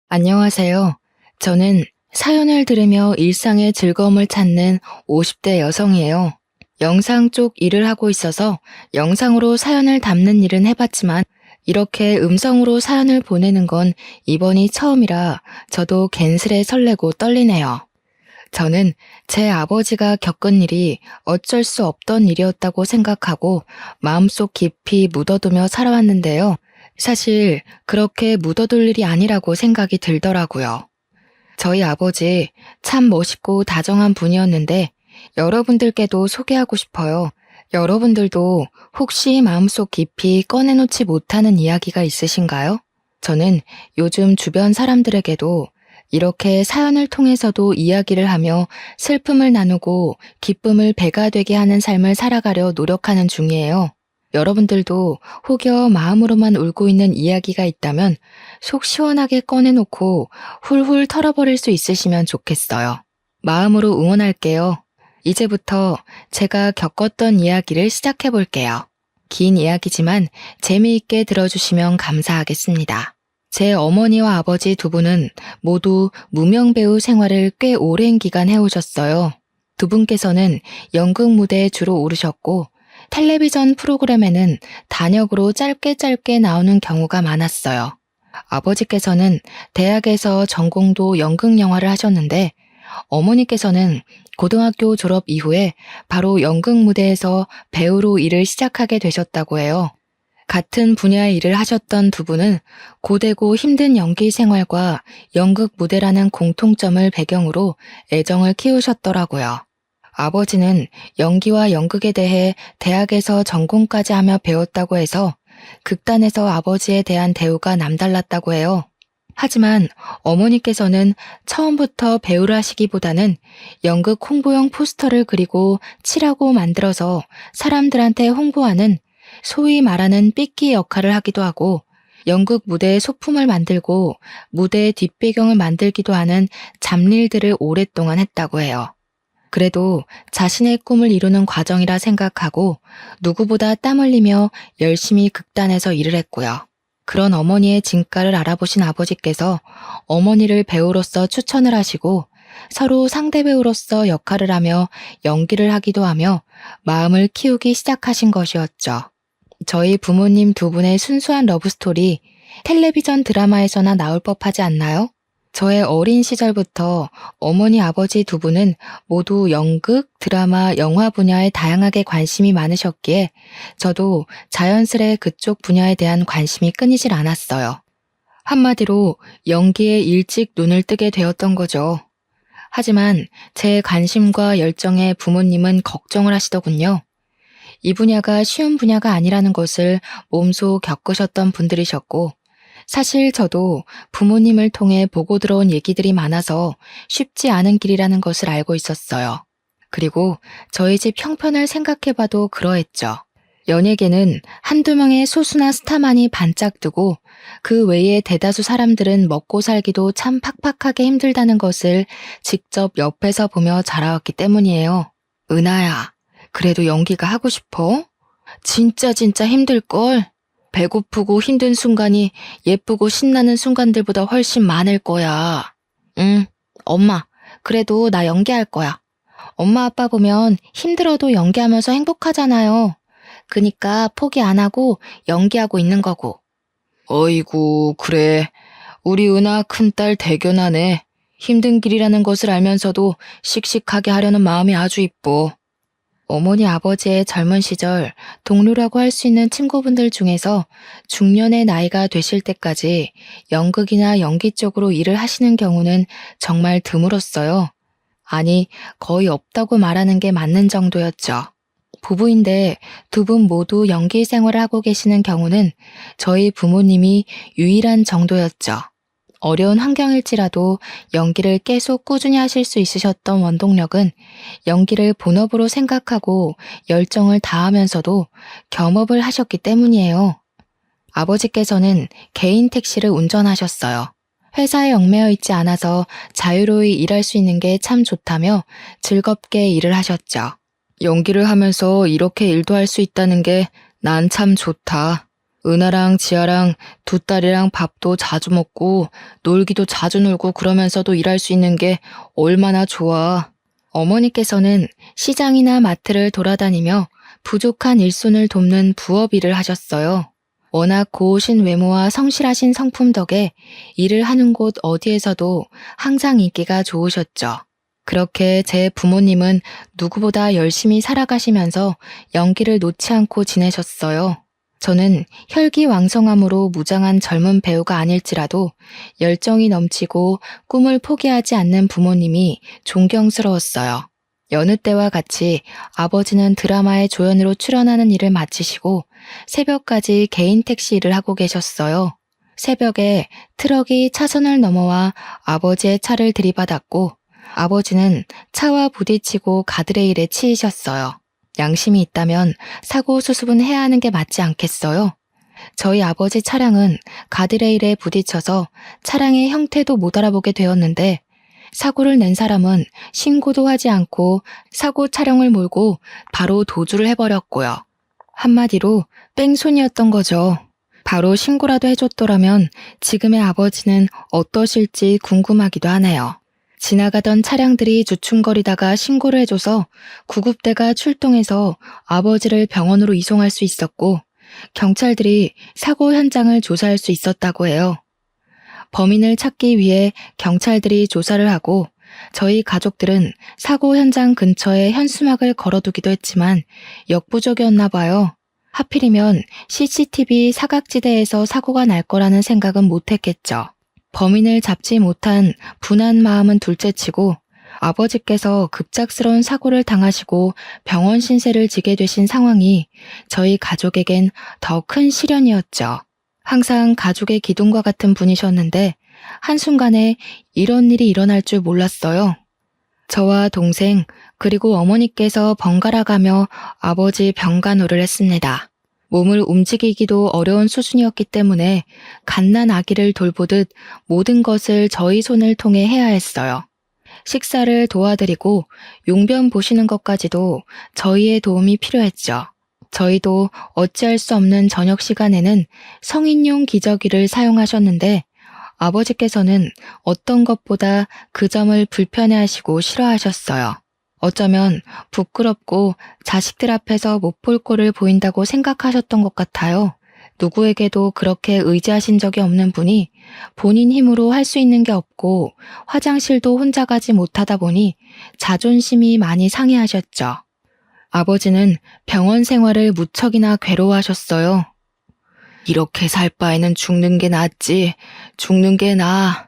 안녕하세요. 저는 사연을 들으며 일상의 즐거움을 찾는 50대 여성이에요. 영상 쪽 일을 하고 있어서 영상으로 사연을 담는 일은 해봤지만 이렇게 음성으로 사연을 보내는 건 이번이 처음이라 저도 괜스레 설레고 떨리네요. 저는 제 아버지가 겪은 일이 어쩔 수 없던 일이었다고 생각하고 마음속 깊이 묻어두며 살아왔는데요. 사실 그렇게 묻어둘 일이 아니라고 생각이 들더라고요. 저희 아버지 참 멋있고 다정한 분이었는데 여러분들께도 소개하고 싶어요. 여러분들도 혹시 마음속 깊이 꺼내놓지 못하는 이야기가 있으신가요? 저는 요즘 주변 사람들에게도 이렇게 사연을 통해서도 이야기를 하며 슬픔을 나누고 기쁨을 배가 되게 하는 삶을 살아가려 노력하는 중이에요. 여러분들도 혹여 마음으로만 울고 있는 이야기가 있다면 속 시원하게 꺼내놓고 훌훌 털어버릴 수 있으시면 좋겠어요. 마음으로 응원할게요. 이제부터 제가 겪었던 이야기를 시작해 볼게요. 긴 이야기지만 재미있게 들어주시면 감사하겠습니다. 제 어머니와 아버지 두 분은 모두 무명 배우 생활을 꽤 오랜 기간 해오셨어요. 두 분께서는 연극 무대에 주로 오르셨고 텔레비전 프로그램에는 단역으로 짧게 나오는 경우가 많았어요. 아버지께서는 대학에서 전공도 연극 영화를 하셨는데 어머니께서는 고등학교 졸업 이후에 바로 연극 무대에서 배우로 일을 시작하게 되셨다고 해요. 같은 분야의 일을 하셨던 두 분은 고되고 힘든 연기 생활과 연극 무대라는 공통점을 배경으로 애정을 키우셨더라고요. 아버지는 연기와 연극에 대해 대학에서 전공까지 하며 배웠다고 해서 극단에서 아버지에 대한 대우가 남달랐다고 해요. 하지만 어머니께서는 처음부터 배우를 하시기보다는 연극 홍보용 포스터를 그리고 칠하고 만들어서 사람들한테 홍보하는 소위 말하는 삐끼 역할을 하기도 하고 연극 무대의 소품을 만들고 무대의 뒷배경을 만들기도 하는 잡일들을 오랫동안 했다고 해요. 그래도 자신의 꿈을 이루는 과정이라 생각하고 누구보다 땀 흘리며 열심히 극단에서 일을 했고요. 그런 어머니의 진가를 알아보신 아버지께서 어머니를 배우로서 추천을 하시고 서로 상대 배우로서 역할을 하며 연기를 하기도 하며 마음을 키우기 시작하신 것이었죠. 저희 부모님 두 분의 순수한 러브스토리 텔레비전 드라마에서나 나올 법하지 않나요? 저의 어린 시절부터 어머니 아버지 두 분은 모두 연극, 드라마, 영화 분야에 다양하게 관심이 많으셨기에 저도 자연스레 그쪽 분야에 대한 관심이 끊이질 않았어요. 한마디로 연기에 일찍 눈을 뜨게 되었던 거죠. 하지만 제 관심과 열정에 부모님은 걱정을 하시더군요. 이 분야가 쉬운 분야가 아니라는 것을 몸소 겪으셨던 분들이셨고 사실 저도 부모님을 통해 보고 들어온 얘기들이 많아서 쉽지 않은 길이라는 것을 알고 있었어요. 그리고 저희 집 형편을 생각해봐도 그러했죠. 연예계는 한두 명의 소수나 스타만이 반짝 뜨고 그 외에 대다수 사람들은 먹고 살기도 참 팍팍하게 힘들다는 것을 직접 옆에서 보며 자라왔기 때문이에요. 은하야, 그래도 연기가 하고 싶어? 진짜 힘들걸? 배고프고 힘든 순간이 예쁘고 신나는 순간들보다 훨씬 많을 거야. 응, 엄마, 그래도 나 연기할 거야. 엄마 아빠 보면 힘들어도 연기하면서 행복하잖아요. 그니까 포기 안 하고 연기하고 있는 거고. 어이구, 그래. 우리 은하 큰딸 대견하네. 힘든 길이라는 것을 알면서도 씩씩하게 하려는 마음이 아주 이뻐. 어머니 아버지의 젊은 시절 동료라고 할 수 있는 친구분들 중에서 중년의 나이가 되실 때까지 연극이나 연기 쪽으로 일을 하시는 경우는 정말 드물었어요. 아니, 거의 없다고 말하는 게 맞는 정도였죠. 부부인데 두 분 모두 연기 생활을 하고 계시는 경우는 저희 부모님이 유일한 정도였죠. 어려운 환경일지라도 연기를 계속 꾸준히 하실 수 있으셨던 원동력은 연기를 본업으로 생각하고 열정을 다하면서도 겸업을 하셨기 때문이에요. 아버지께서는 개인 택시를 운전하셨어요. 회사에 얽매여 있지 않아서 자유로이 일할 수 있는 게 참 좋다며 즐겁게 일을 하셨죠. 연기를 하면서 이렇게 일도 할 수 있다는 게 난 참 좋다. 은하랑 지아랑 두 딸이랑 밥도 자주 먹고 놀기도 자주 놀고 그러면서도 일할 수 있는 게 얼마나 좋아. 어머니께서는 시장이나 마트를 돌아다니며 부족한 일손을 돕는 부업 일을 하셨어요. 워낙 고우신 외모와 성실하신 성품 덕에 일을 하는 곳 어디에서도 항상 인기가 좋으셨죠. 그렇게 제 부모님은 누구보다 열심히 살아가시면서 연기를 놓지 않고 지내셨어요. 저는 혈기왕성함으로 무장한 젊은 배우가 아닐지라도 열정이 넘치고 꿈을 포기하지 않는 부모님이 존경스러웠어요. 여느 때와 같이 아버지는 드라마의 조연으로 출연하는 일을 마치시고 새벽까지 개인 택시 일을 하고 계셨어요. 새벽에 트럭이 차선을 넘어와 아버지의 차를 들이받았고 아버지는 차와 부딪히고 가드레일에 치이셨어요. 양심이 있다면 사고 수습은 해야 하는 게 맞지 않겠어요? 저희 아버지 차량은 가드레일에 부딪혀서 차량의 형태도 못 알아보게 되었는데 사고를 낸 사람은 신고도 하지 않고 사고 차량을 몰고 바로 도주를 해버렸고요. 한마디로 뺑소니였던 거죠. 바로 신고라도 해줬더라면 지금의 아버지는 어떠실지 궁금하기도 하네요. 지나가던 차량들이 주춤거리다가 신고를 해줘서 구급대가 출동해서 아버지를 병원으로 이송할 수 있었고 경찰들이 사고 현장을 조사할 수 있었다고 해요. 범인을 찾기 위해 경찰들이 조사를 하고 저희 가족들은 사고 현장 근처에 현수막을 걸어두기도 했지만 역부족이었나 봐요. 하필이면 CCTV 사각지대에서 사고가 날 거라는 생각은 못했겠죠. 범인을 잡지 못한 분한 마음은 둘째치고 아버지께서 급작스러운 사고를 당하시고 병원 신세를 지게 되신 상황이 저희 가족에겐 더 큰 시련이었죠. 항상 가족의 기둥과 같은 분이셨는데 한순간에 이런 일이 일어날 줄 몰랐어요. 저와 동생 그리고 어머니께서 번갈아 가며 아버지 병간호를 했습니다. 몸을 움직이기도 어려운 수준이었기 때문에 갓난 아기를 돌보듯 모든 것을 저희 손을 통해 해야 했어요. 식사를 도와드리고 용변 보시는 것까지도 저희의 도움이 필요했죠. 저희도 어찌할 수 없는 저녁 시간에는 성인용 기저귀를 사용하셨는데 아버지께서는 어떤 것보다 그 점을 불편해하시고 싫어하셨어요. 어쩌면 부끄럽고 자식들 앞에서 못 볼 꼴을 보인다고 생각하셨던 것 같아요. 누구에게도 그렇게 의지하신 적이 없는 분이 본인 힘으로 할 수 있는 게 없고 화장실도 혼자 가지 못하다 보니 자존심이 많이 상해하셨죠. 아버지는 병원 생활을 무척이나 괴로워하셨어요. 이렇게 살 바에는 죽는 게 낫지, 죽는 게 나아.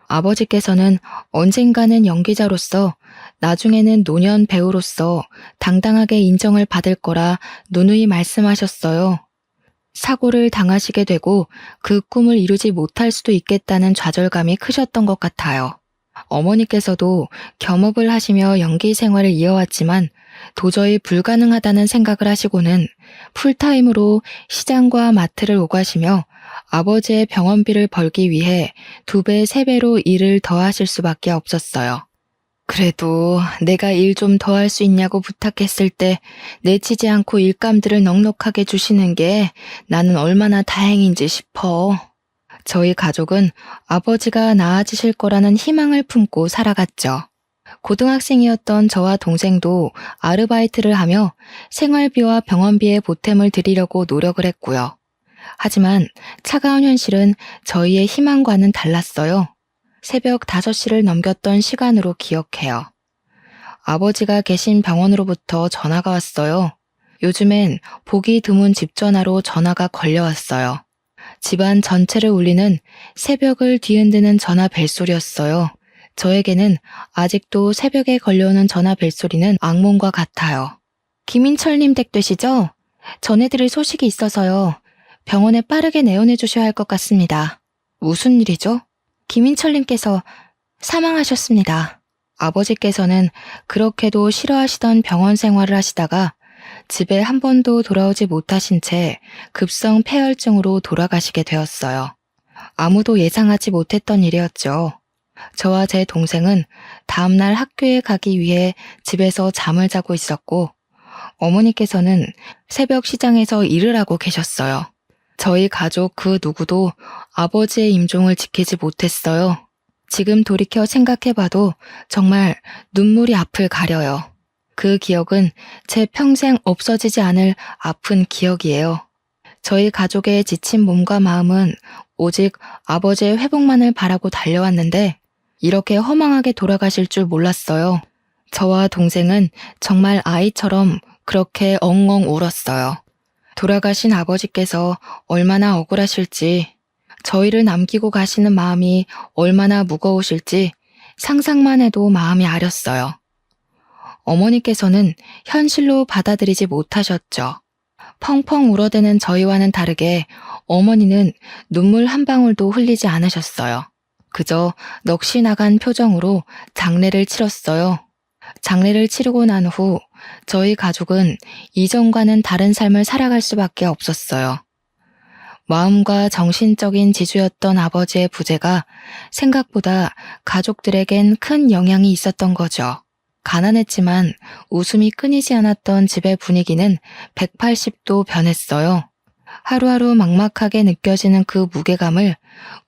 아버지께서는 언젠가는 연기자로서 나중에는 노년 배우로서 당당하게 인정을 받을 거라 누누이 말씀하셨어요. 사고를 당하시게 되고 그 꿈을 이루지 못할 수도 있겠다는 좌절감이 크셨던 것 같아요. 어머니께서도 겸업을 하시며 연기 생활을 이어왔지만 도저히 불가능하다는 생각을 하시고는 풀타임으로 시장과 마트를 오가시며 아버지의 병원비를 벌기 위해 2배, 3배로 일을 더 하실 수밖에 없었어요. 그래도 내가 일 좀 더 할 수 있냐고 부탁했을 때 내치지 않고 일감들을 넉넉하게 주시는 게 나는 얼마나 다행인지 싶어. 저희 가족은 아버지가 나아지실 거라는 희망을 품고 살아갔죠. 고등학생이었던 저와 동생도 아르바이트를 하며 생활비와 병원비에 보탬을 드리려고 노력을 했고요. 하지만 차가운 현실은 저희의 희망과는 달랐어요. 새벽 5시를 넘겼던 시간으로 기억해요. 아버지가 계신 병원으로부터 전화가 왔어요. 요즘엔 보기 드문 집 전화로 전화가 걸려왔어요. 집안 전체를 울리는 새벽을 뒤흔드는 전화 벨소리였어요. 저에게는 아직도 새벽에 걸려오는 전화 벨소리는 악몽과 같아요. 김인철님 댁 되시죠? 전해드릴 소식이 있어서요. 병원에 빠르게 내원해 주셔야 할 것 같습니다. 무슨 일이죠? 김인철님께서 사망하셨습니다. 아버지께서는 그렇게도 싫어하시던 병원 생활을 하시다가 집에 한 번도 돌아오지 못하신 채 급성 폐혈증으로 돌아가시게 되었어요. 아무도 예상하지 못했던 일이었죠. 저와 제 동생은 다음날 학교에 가기 위해 집에서 잠을 자고 있었고 어머니께서는 새벽 시장에서 일을 하고 계셨어요. 저희 가족 그 누구도 아버지의 임종을 지키지 못했어요. 지금 돌이켜 생각해봐도 정말 눈물이 앞을 가려요. 그 기억은 제 평생 없어지지 않을 아픈 기억이에요. 저희 가족의 지친 몸과 마음은 오직 아버지의 회복만을 바라고 달려왔는데 이렇게 허망하게 돌아가실 줄 몰랐어요. 저와 동생은 정말 아이처럼 그렇게 엉엉 울었어요. 돌아가신 아버지께서 얼마나 억울하실지, 저희를 남기고 가시는 마음이 얼마나 무거우실지 상상만 해도 마음이 아렸어요. 어머니께서는 현실로 받아들이지 못하셨죠. 펑펑 울어대는 저희와는 다르게 어머니는 눈물 한 방울도 흘리지 않으셨어요. 그저 넋이 나간 표정으로 장례를 치렀어요. 장례를 치르고 난 후 저희 가족은 이전과는 다른 삶을 살아갈 수밖에 없었어요. 마음과 정신적인 지주였던 아버지의 부재가 생각보다 가족들에겐 큰 영향이 있었던 거죠. 가난했지만 웃음이 끊이지 않았던 집의 분위기는 180도 변했어요. 하루하루 막막하게 느껴지는 그 무게감을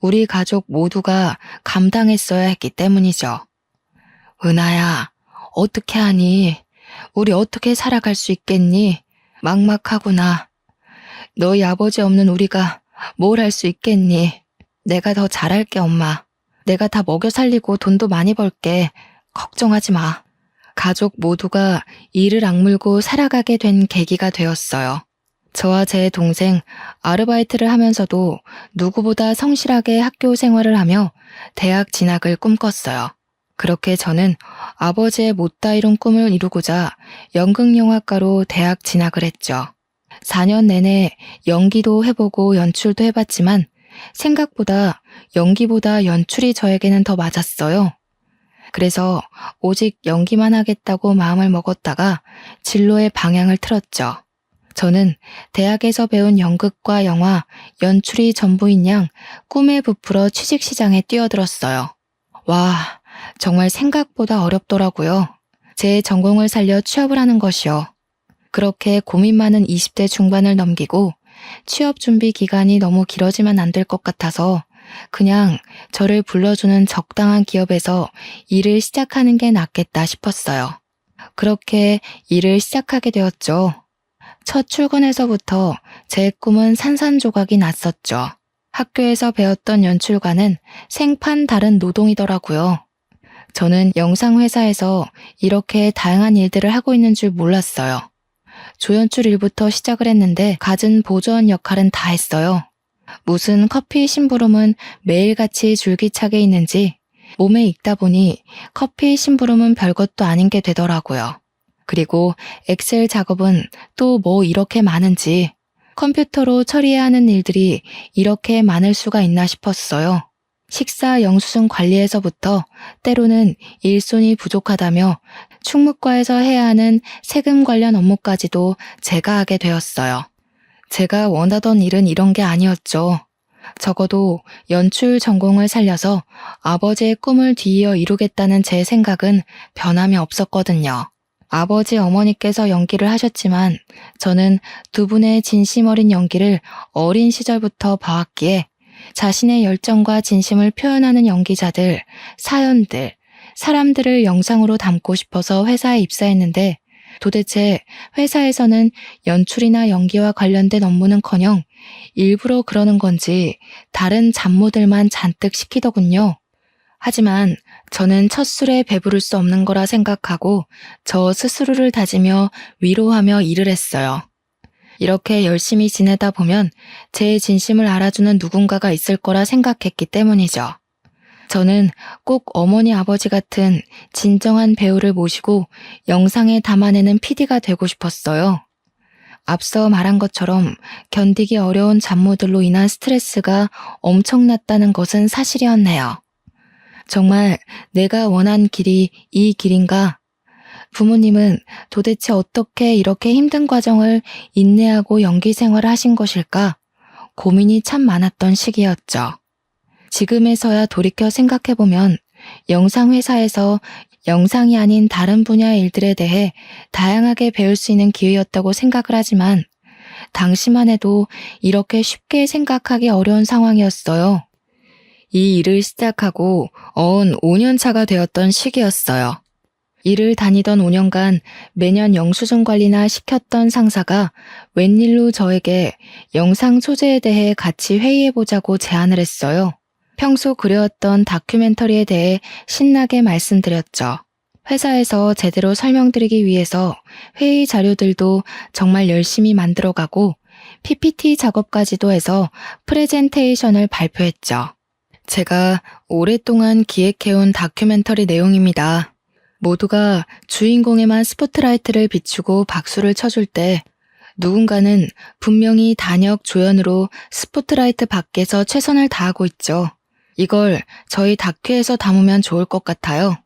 우리 가족 모두가 감당했어야 했기 때문이죠. 은하야, 어떻게 하니? 우리 어떻게 살아갈 수 있겠니? 막막하구나. 너희 아버지 없는 우리가 뭘 할 수 있겠니? 내가 더 잘할게, 엄마. 내가 다 먹여 살리고 돈도 많이 벌게. 걱정하지 마. 가족 모두가 이를 악물고 살아가게 된 계기가 되었어요. 저와 제 동생 아르바이트를 하면서도 누구보다 성실하게 학교 생활을 하며 대학 진학을 꿈꿨어요. 그렇게 저는 아버지의 못다 이룬 꿈을 이루고자 연극영화과로 대학 진학을 했죠. 4년 내내 연기도 해보고 연출도 해봤지만 생각보다 연기보다 연출이 저에게는 더 맞았어요. 그래서 오직 연기만 하겠다고 마음을 먹었다가 진로의 방향을 틀었죠. 저는 대학에서 배운 연극과 영화, 연출이 전부인 양 꿈에 부풀어 취직시장에 뛰어들었어요. 와, 정말 생각보다 어렵더라고요. 제 전공을 살려 취업을 하는 것이요. 그렇게 고민 많은 20대 중반을 넘기고 취업 준비 기간이 너무 길어지면 안 될 것 같아서 그냥 저를 불러주는 적당한 기업에서 일을 시작하는 게 낫겠다 싶었어요. 그렇게 일을 시작하게 되었죠. 첫 출근에서부터 제 꿈은 산산조각이 났었죠. 학교에서 배웠던 연출과는 생판 다른 노동이더라고요. 저는 영상회사에서 이렇게 다양한 일들을 하고 있는 줄 몰랐어요. 조연출 일부터 시작을 했는데 갖은 보조원 역할은 다 했어요. 무슨 커피 심부름은 매일같이 줄기차게 있는지 몸에 익다 보니 커피 심부름은 별것도 아닌 게 되더라고요. 그리고 엑셀 작업은 또 뭐 이렇게 많은지 컴퓨터로 처리해야 하는 일들이 이렇게 많을 수가 있나 싶었어요. 식사 영수증 관리에서부터 때로는 일손이 부족하다며 충무과에서 해야 하는 세금 관련 업무까지도 제가 하게 되었어요. 제가 원하던 일은 이런 게 아니었죠. 적어도 연출 전공을 살려서 아버지의 꿈을 뒤이어 이루겠다는 제 생각은 변함이 없었거든요. 아버지 어머니께서 연기를 하셨지만 저는 두 분의 진심 어린 연기를 어린 시절부터 봐왔기에 자신의 열정과 진심을 표현하는 연기자들, 사연들, 사람들을 영상으로 담고 싶어서 회사에 입사했는데 도대체 회사에서는 연출이나 연기와 관련된 업무는커녕 일부러 그러는 건지 다른 잡무들만 잔뜩 시키더군요. 하지만 저는 첫 술에 배부를 수 없는 거라 생각하고 저 스스로를 다지며 위로하며 일을 했어요. 이렇게 열심히 지내다 보면 제 진심을 알아주는 누군가가 있을 거라 생각했기 때문이죠. 저는 꼭 어머니 아버지 같은 진정한 배우를 모시고 영상에 담아내는 PD가 되고 싶었어요. 앞서 말한 것처럼 견디기 어려운 잡무들로 인한 스트레스가 엄청났다는 것은 사실이었네요. 정말 내가 원한 길이 이 길인가? 부모님은 도대체 어떻게 이렇게 힘든 과정을 인내하고 연기 생활을 하신 것일까? 고민이 참 많았던 시기였죠. 지금에서야 돌이켜 생각해보면 영상회사에서 영상이 아닌 다른 분야의 일들에 대해 다양하게 배울 수 있는 기회였다고 생각을 하지만 당시만 해도 이렇게 쉽게 생각하기 어려운 상황이었어요. 이 일을 시작하고 5년 차가 되었던 시기였어요. 일을 다니던 5년간 매년 영수증 관리나 시켰던 상사가 웬일로 저에게 영상 소재에 대해 같이 회의해보자고 제안을 했어요. 평소 그려왔던 다큐멘터리에 대해 신나게 말씀드렸죠. 회사에서 제대로 설명드리기 위해서 회의 자료들도 정말 열심히 만들어가고 PPT 작업까지도 해서 프레젠테이션을 발표했죠. 제가 오랫동안 기획해온 다큐멘터리 내용입니다. 모두가 주인공에만 스포트라이트를 비추고 박수를 쳐줄 때 누군가는 분명히 단역 조연으로 스포트라이트 밖에서 최선을 다하고 있죠. 이걸 저희 다큐에서 담으면 좋을 것 같아요.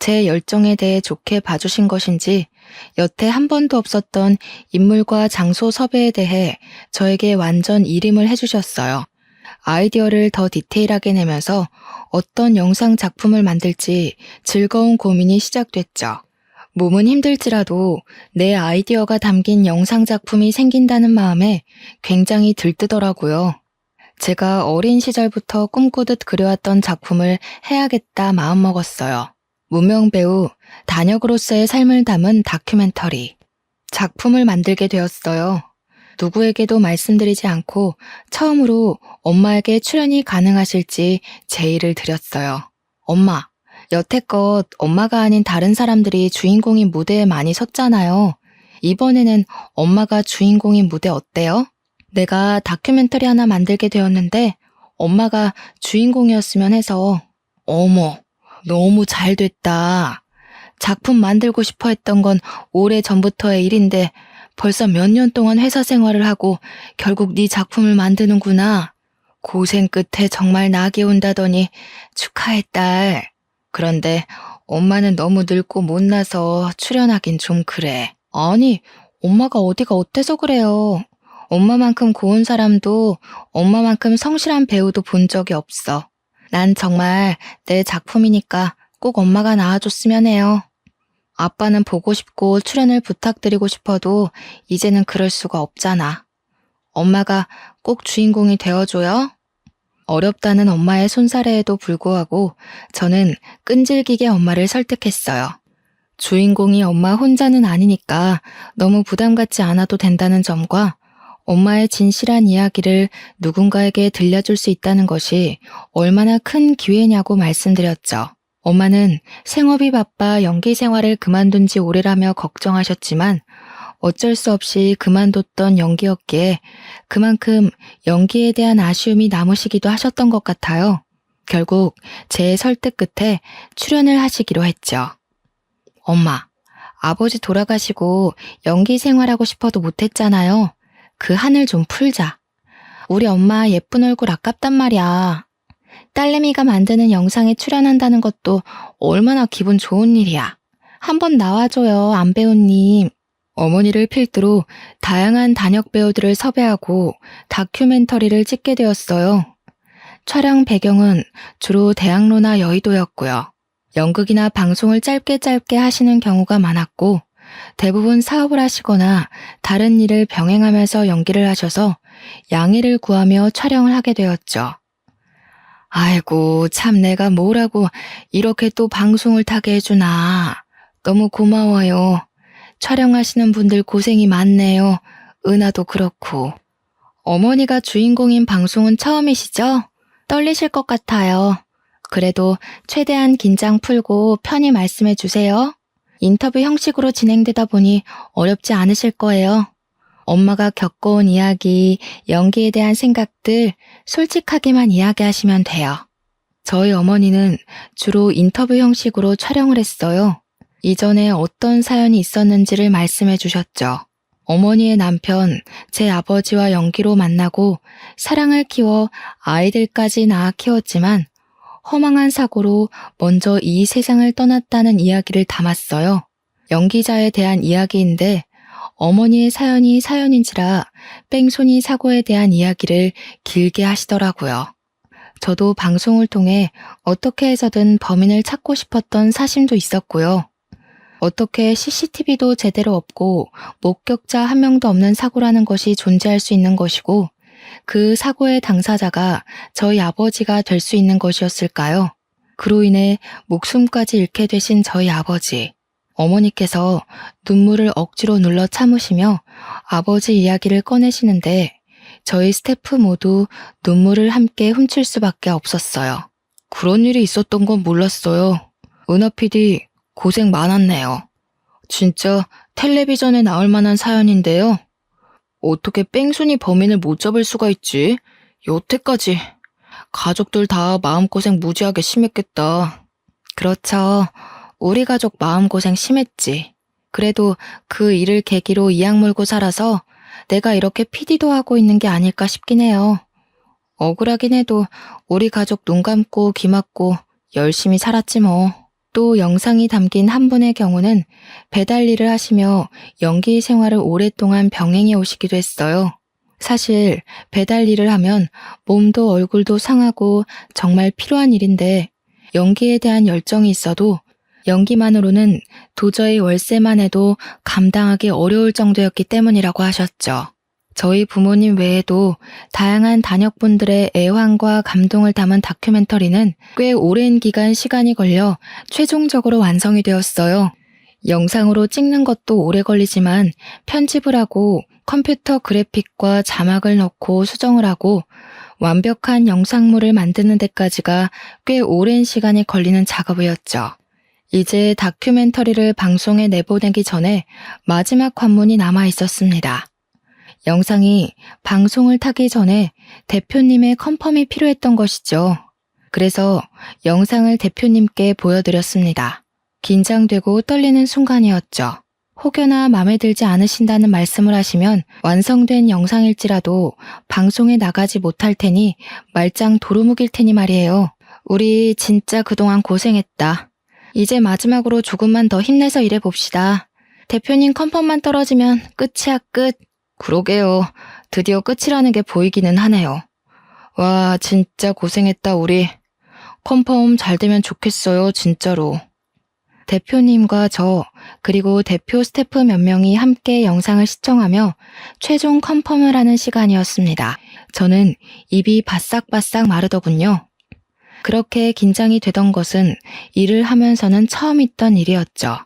제 열정에 대해 좋게 봐주신 것인지 여태 한 번도 없었던 인물과 장소 섭외에 대해 저에게 완전 일임을 해주셨어요. 아이디어를 더 디테일하게 내면서 어떤 영상 작품을 만들지 즐거운 고민이 시작됐죠. 몸은 힘들지라도 내 아이디어가 담긴 영상 작품이 생긴다는 마음에 굉장히 들뜨더라고요. 제가 어린 시절부터 꿈꾸듯 그려왔던 작품을 해야겠다 마음먹었어요. 무명 배우 단역으로서의 삶을 담은 다큐멘터리. 작품을 만들게 되었어요. 누구에게도 말씀드리지 않고 처음으로 엄마에게 출연이 가능하실지 제의를 드렸어요. 엄마, 여태껏 엄마가 아닌 다른 사람들이 주인공인 무대에 많이 섰잖아요. 이번에는 엄마가 주인공인 무대 어때요? 내가 다큐멘터리 하나 만들게 되었는데 엄마가 주인공이었으면 해서. 어머, 너무 잘 됐다. 작품 만들고 싶어 했던 건 오래전부터의 일인데 벌써 몇 년 동안 회사 생활을 하고 결국 네 작품을 만드는구나. 고생 끝에 정말 낙이 온다더니 축하해 딸. 그런데 엄마는 너무 늙고 못나서 출연하긴 좀 그래. 아니, 엄마가 어디가 어때서 그래요. 엄마만큼 고운 사람도 엄마만큼 성실한 배우도 본 적이 없어. 난 정말 내 작품이니까 꼭 엄마가 나와줬으면 해요. 아빠는 보고 싶고 출연을 부탁드리고 싶어도 이제는 그럴 수가 없잖아. 엄마가 꼭 주인공이 되어줘요? 어렵다는 엄마의 손사래에도 불구하고 저는 끈질기게 엄마를 설득했어요. 주인공이 엄마 혼자는 아니니까 너무 부담 갖지 않아도 된다는 점과 엄마의 진실한 이야기를 누군가에게 들려줄 수 있다는 것이 얼마나 큰 기회냐고 말씀드렸죠. 엄마는 생업이 바빠 연기 생활을 그만둔 지 오래라며 걱정하셨지만 어쩔 수 없이 그만뒀던 연기였기에 그만큼 연기에 대한 아쉬움이 남으시기도 하셨던 것 같아요. 결국 제 설득 끝에 출연을 하시기로 했죠. 엄마, 아버지 돌아가시고 연기 생활하고 싶어도 못했잖아요. 그 한을 좀 풀자. 우리 엄마 예쁜 얼굴 아깝단 말이야. 딸내미가 만드는 영상에 출연한다는 것도 얼마나 기분 좋은 일이야. 한번 나와줘요, 안배우님. 어머니를 필두로 다양한 단역 배우들을 섭외하고 다큐멘터리를 찍게 되었어요. 촬영 배경은 주로 대학로나 여의도였고요. 연극이나 방송을 짧게 하시는 경우가 많았고 대부분 사업을 하시거나 다른 일을 병행하면서 연기를 하셔서 양해를 구하며 촬영을 하게 되었죠. 아이고, 참 내가 뭐라고 이렇게 또 방송을 타게 해주나. 너무 고마워요. 촬영하시는 분들 고생이 많네요. 은하도 그렇고. 어머니가 주인공인 방송은 처음이시죠? 떨리실 것 같아요. 그래도 최대한 긴장 풀고 편히 말씀해 주세요. 인터뷰 형식으로 진행되다 보니 어렵지 않으실 거예요. 엄마가 겪어온 이야기, 연기에 대한 생각들 솔직하게만 이야기하시면 돼요. 저희 어머니는 주로 인터뷰 형식으로 촬영을 했어요. 이전에 어떤 사연이 있었는지를 말씀해 주셨죠. 어머니의 남편, 제 아버지와 연기로 만나고 사랑을 키워 아이들까지 낳아 키웠지만 허망한 사고로 먼저 이 세상을 떠났다는 이야기를 담았어요. 연기자에 대한 이야기인데 어머니의 사연이 사연인지라 뺑소니 사고에 대한 이야기를 길게 하시더라고요. 저도 방송을 통해 어떻게 해서든 범인을 찾고 싶었던 사심도 있었고요. 어떻게 CCTV도 제대로 없고 목격자 한 명도 없는 사고라는 것이 존재할 수 있는 것이고 그 사고의 당사자가 저희 아버지가 될 수 있는 것이었을까요? 그로 인해 목숨까지 잃게 되신 저희 아버지. 어머니께서 눈물을 억지로 눌러 참으시며 아버지 이야기를 꺼내시는데 저희 스태프 모두 눈물을 함께 훔칠 수밖에 없었어요. 그런 일이 있었던 건 몰랐어요. 은하 PD 고생 많았네요. 진짜 텔레비전에 나올 만한 사연인데요. 어떻게 뺑순이 범인을 못 잡을 수가 있지? 여태까지. 가족들 다 마음고생 무지하게 심했겠다. 그렇죠. 우리 가족 마음고생 심했지. 그래도 그 일을 계기로 이악 물고 살아서 내가 이렇게 PD도 하고 있는 게 아닐까 싶긴 해요. 억울하긴 해도 우리 가족 눈 감고 귀 막고 열심히 살았지 뭐. 또 영상이 담긴 한 분의 경우는 배달 일을 하시며 연기 생활을 오랫동안 병행해 오시기도 했어요. 사실 배달 일을 하면 몸도 얼굴도 상하고 정말 필요한 일인데 연기에 대한 열정이 있어도 연기만으로는 도저히 월세만 해도 감당하기 어려울 정도였기 때문이라고 하셨죠. 저희 부모님 외에도 다양한 단역분들의 애환과 감동을 담은 다큐멘터리는 꽤 오랜 기간 시간이 걸려 최종적으로 완성이 되었어요. 영상으로 찍는 것도 오래 걸리지만 편집을 하고 컴퓨터 그래픽과 자막을 넣고 수정을 하고 완벽한 영상물을 만드는 데까지가 꽤 오랜 시간이 걸리는 작업이었죠. 이제 다큐멘터리를 방송에 내보내기 전에 마지막 관문이 남아 있었습니다. 영상이 방송을 타기 전에 대표님의 컨펌이 필요했던 것이죠. 그래서 영상을 대표님께 보여드렸습니다. 긴장되고 떨리는 순간이었죠. 혹여나 마음에 들지 않으신다는 말씀을 하시면 완성된 영상일지라도 방송에 나가지 못할 테니 말짱 도루묵일 테니 말이에요. 우리 진짜 그동안 고생했다. 이제 마지막으로 조금만 더 힘내서 일해봅시다. 대표님 컨펌만 떨어지면 끝이야 끝. 그러게요. 드디어 끝이라는 게 보이기는 하네요. 와, 진짜 고생했다 우리. 컨펌 잘 되면 좋겠어요, 진짜로. 대표님과 저, 그리고 대표 스태프 몇 명이 함께 영상을 시청하며 최종 컨펌을 하는 시간이었습니다. 저는 입이 바싹바싹 마르더군요. 그렇게 긴장이 되던 것은 일을 하면서는 처음 있던 일이었죠.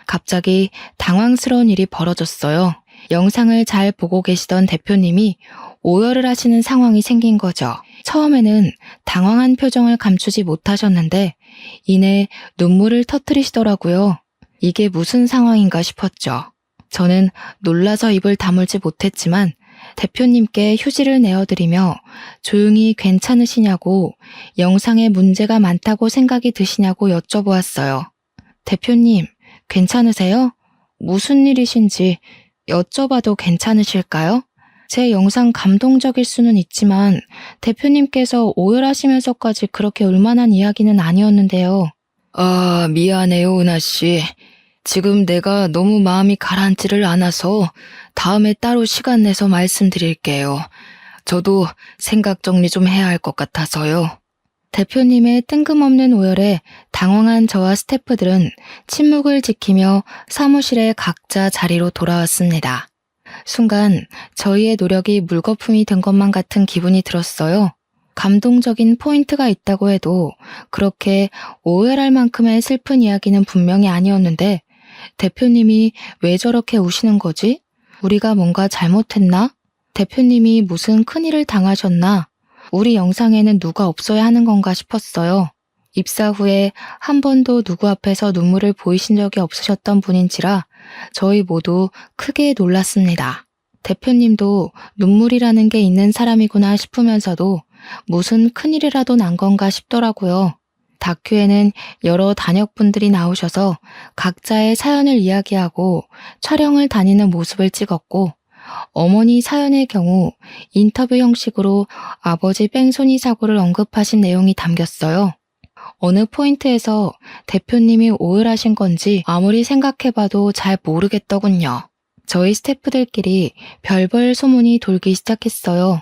갑자기 당황스러운 일이 벌어졌어요. 영상을 잘 보고 계시던 대표님이 오열을 하시는 상황이 생긴 거죠. 처음에는 당황한 표정을 감추지 못하셨는데 이내 눈물을 터뜨리시더라고요. 이게 무슨 상황인가 싶었죠. 저는 놀라서 입을 다물지 못했지만 대표님께 휴지를 내어드리며 조용히 괜찮으시냐고 영상에 문제가 많다고 생각이 드시냐고 여쭤보았어요. 대표님, 괜찮으세요? 무슨 일이신지 여쭤봐도 괜찮으실까요? 제 영상 감동적일 수는 있지만 대표님께서 오열하시면서까지 그렇게 울만한 이야기는 아니었는데요. 아, 미안해요, 은하씨. 지금 내가 너무 마음이 가라앉지를 않아서 다음에 따로 시간 내서 말씀드릴게요. 저도 생각 정리 좀 해야 할 것 같아서요. 대표님의 뜬금없는 오열에 당황한 저와 스태프들은 침묵을 지키며 사무실에 각자 자리로 돌아왔습니다. 순간 저희의 노력이 물거품이 된 것만 같은 기분이 들었어요. 감동적인 포인트가 있다고 해도 그렇게 오해할 만큼의 슬픈 이야기는 분명히 아니었는데 대표님이 왜 저렇게 우시는 거지? 우리가 뭔가 잘못했나? 대표님이 무슨 큰일을 당하셨나? 우리 영상에는 누가 없어야 하는 건가 싶었어요. 입사 후에 한 번도 누구 앞에서 눈물을 보이신 적이 없으셨던 분인지라 저희 모두 크게 놀랐습니다. 대표님도 눈물이라는 게 있는 사람이구나 싶으면서도 무슨 큰일이라도 난 건가 싶더라고요. 다큐에는 여러 단역분들이 나오셔서 각자의 사연을 이야기하고 촬영을 다니는 모습을 찍었고 어머니 사연의 경우 인터뷰 형식으로 아버지 뺑소니 사고를 언급하신 내용이 담겼어요. 어느 포인트에서 대표님이 오열하신 건지 아무리 생각해봐도 잘 모르겠더군요. 저희 스태프들끼리 별별 소문이 돌기 시작했어요.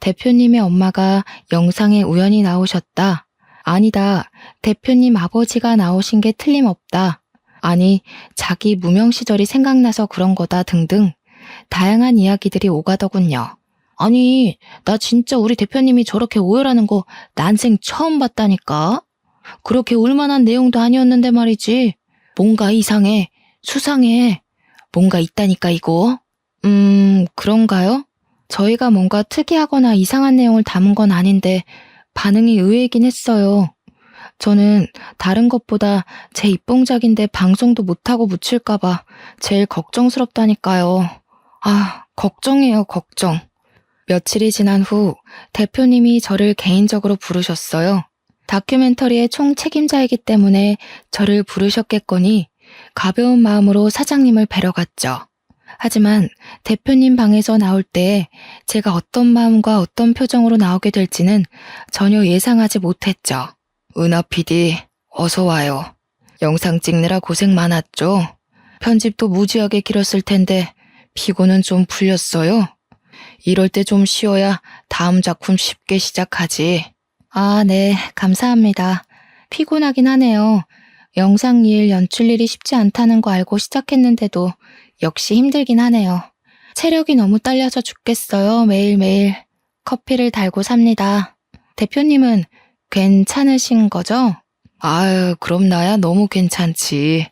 대표님의 엄마가 영상에 우연히 나오셨다. 아니다. 대표님 아버지가 나오신 게 틀림없다. 아니, 자기 무명 시절이 생각나서 그런 거다 등등 다양한 이야기들이 오가더군요. 아니, 나 진짜 우리 대표님이 저렇게 오열하는 거 난생 처음 봤다니까? 그렇게 올만한 내용도 아니었는데 말이지. 뭔가 이상해, 수상해, 뭔가 있다니까 이거. 그런가요? 저희가 뭔가 특이하거나 이상한 내용을 담은 건 아닌데 반응이 의외이긴 했어요. 저는 다른 것보다 제 입봉작인데 방송도 못하고 묻힐까봐 제일 걱정스럽다니까요. 아, 걱정이에요, 걱정. 며칠이 지난 후 대표님이 저를 개인적으로 부르셨어요. 다큐멘터리의 총 책임자이기 때문에 저를 부르셨겠거니 가벼운 마음으로 사장님을 뵈러 갔죠. 하지만 대표님 방에서 나올 때 제가 어떤 마음과 어떤 표정으로 나오게 될지는 전혀 예상하지 못했죠. 은하 PD, 어서 와요. 영상 찍느라 고생 많았죠? 편집도 무지하게 길었을 텐데 피곤은 좀 풀렸어요? 이럴 때 좀 쉬어야 다음 작품 쉽게 시작하지. 아, 네, 감사합니다. 피곤하긴 하네요. 영상 일, 연출 일이 쉽지 않다는 거 알고 시작했는데도 역시 힘들긴 하네요. 체력이 너무 딸려서 죽겠어요, 매일매일. 커피를 달고 삽니다. 대표님은 괜찮으신 거죠? 아유, 그럼 나야 너무 괜찮지.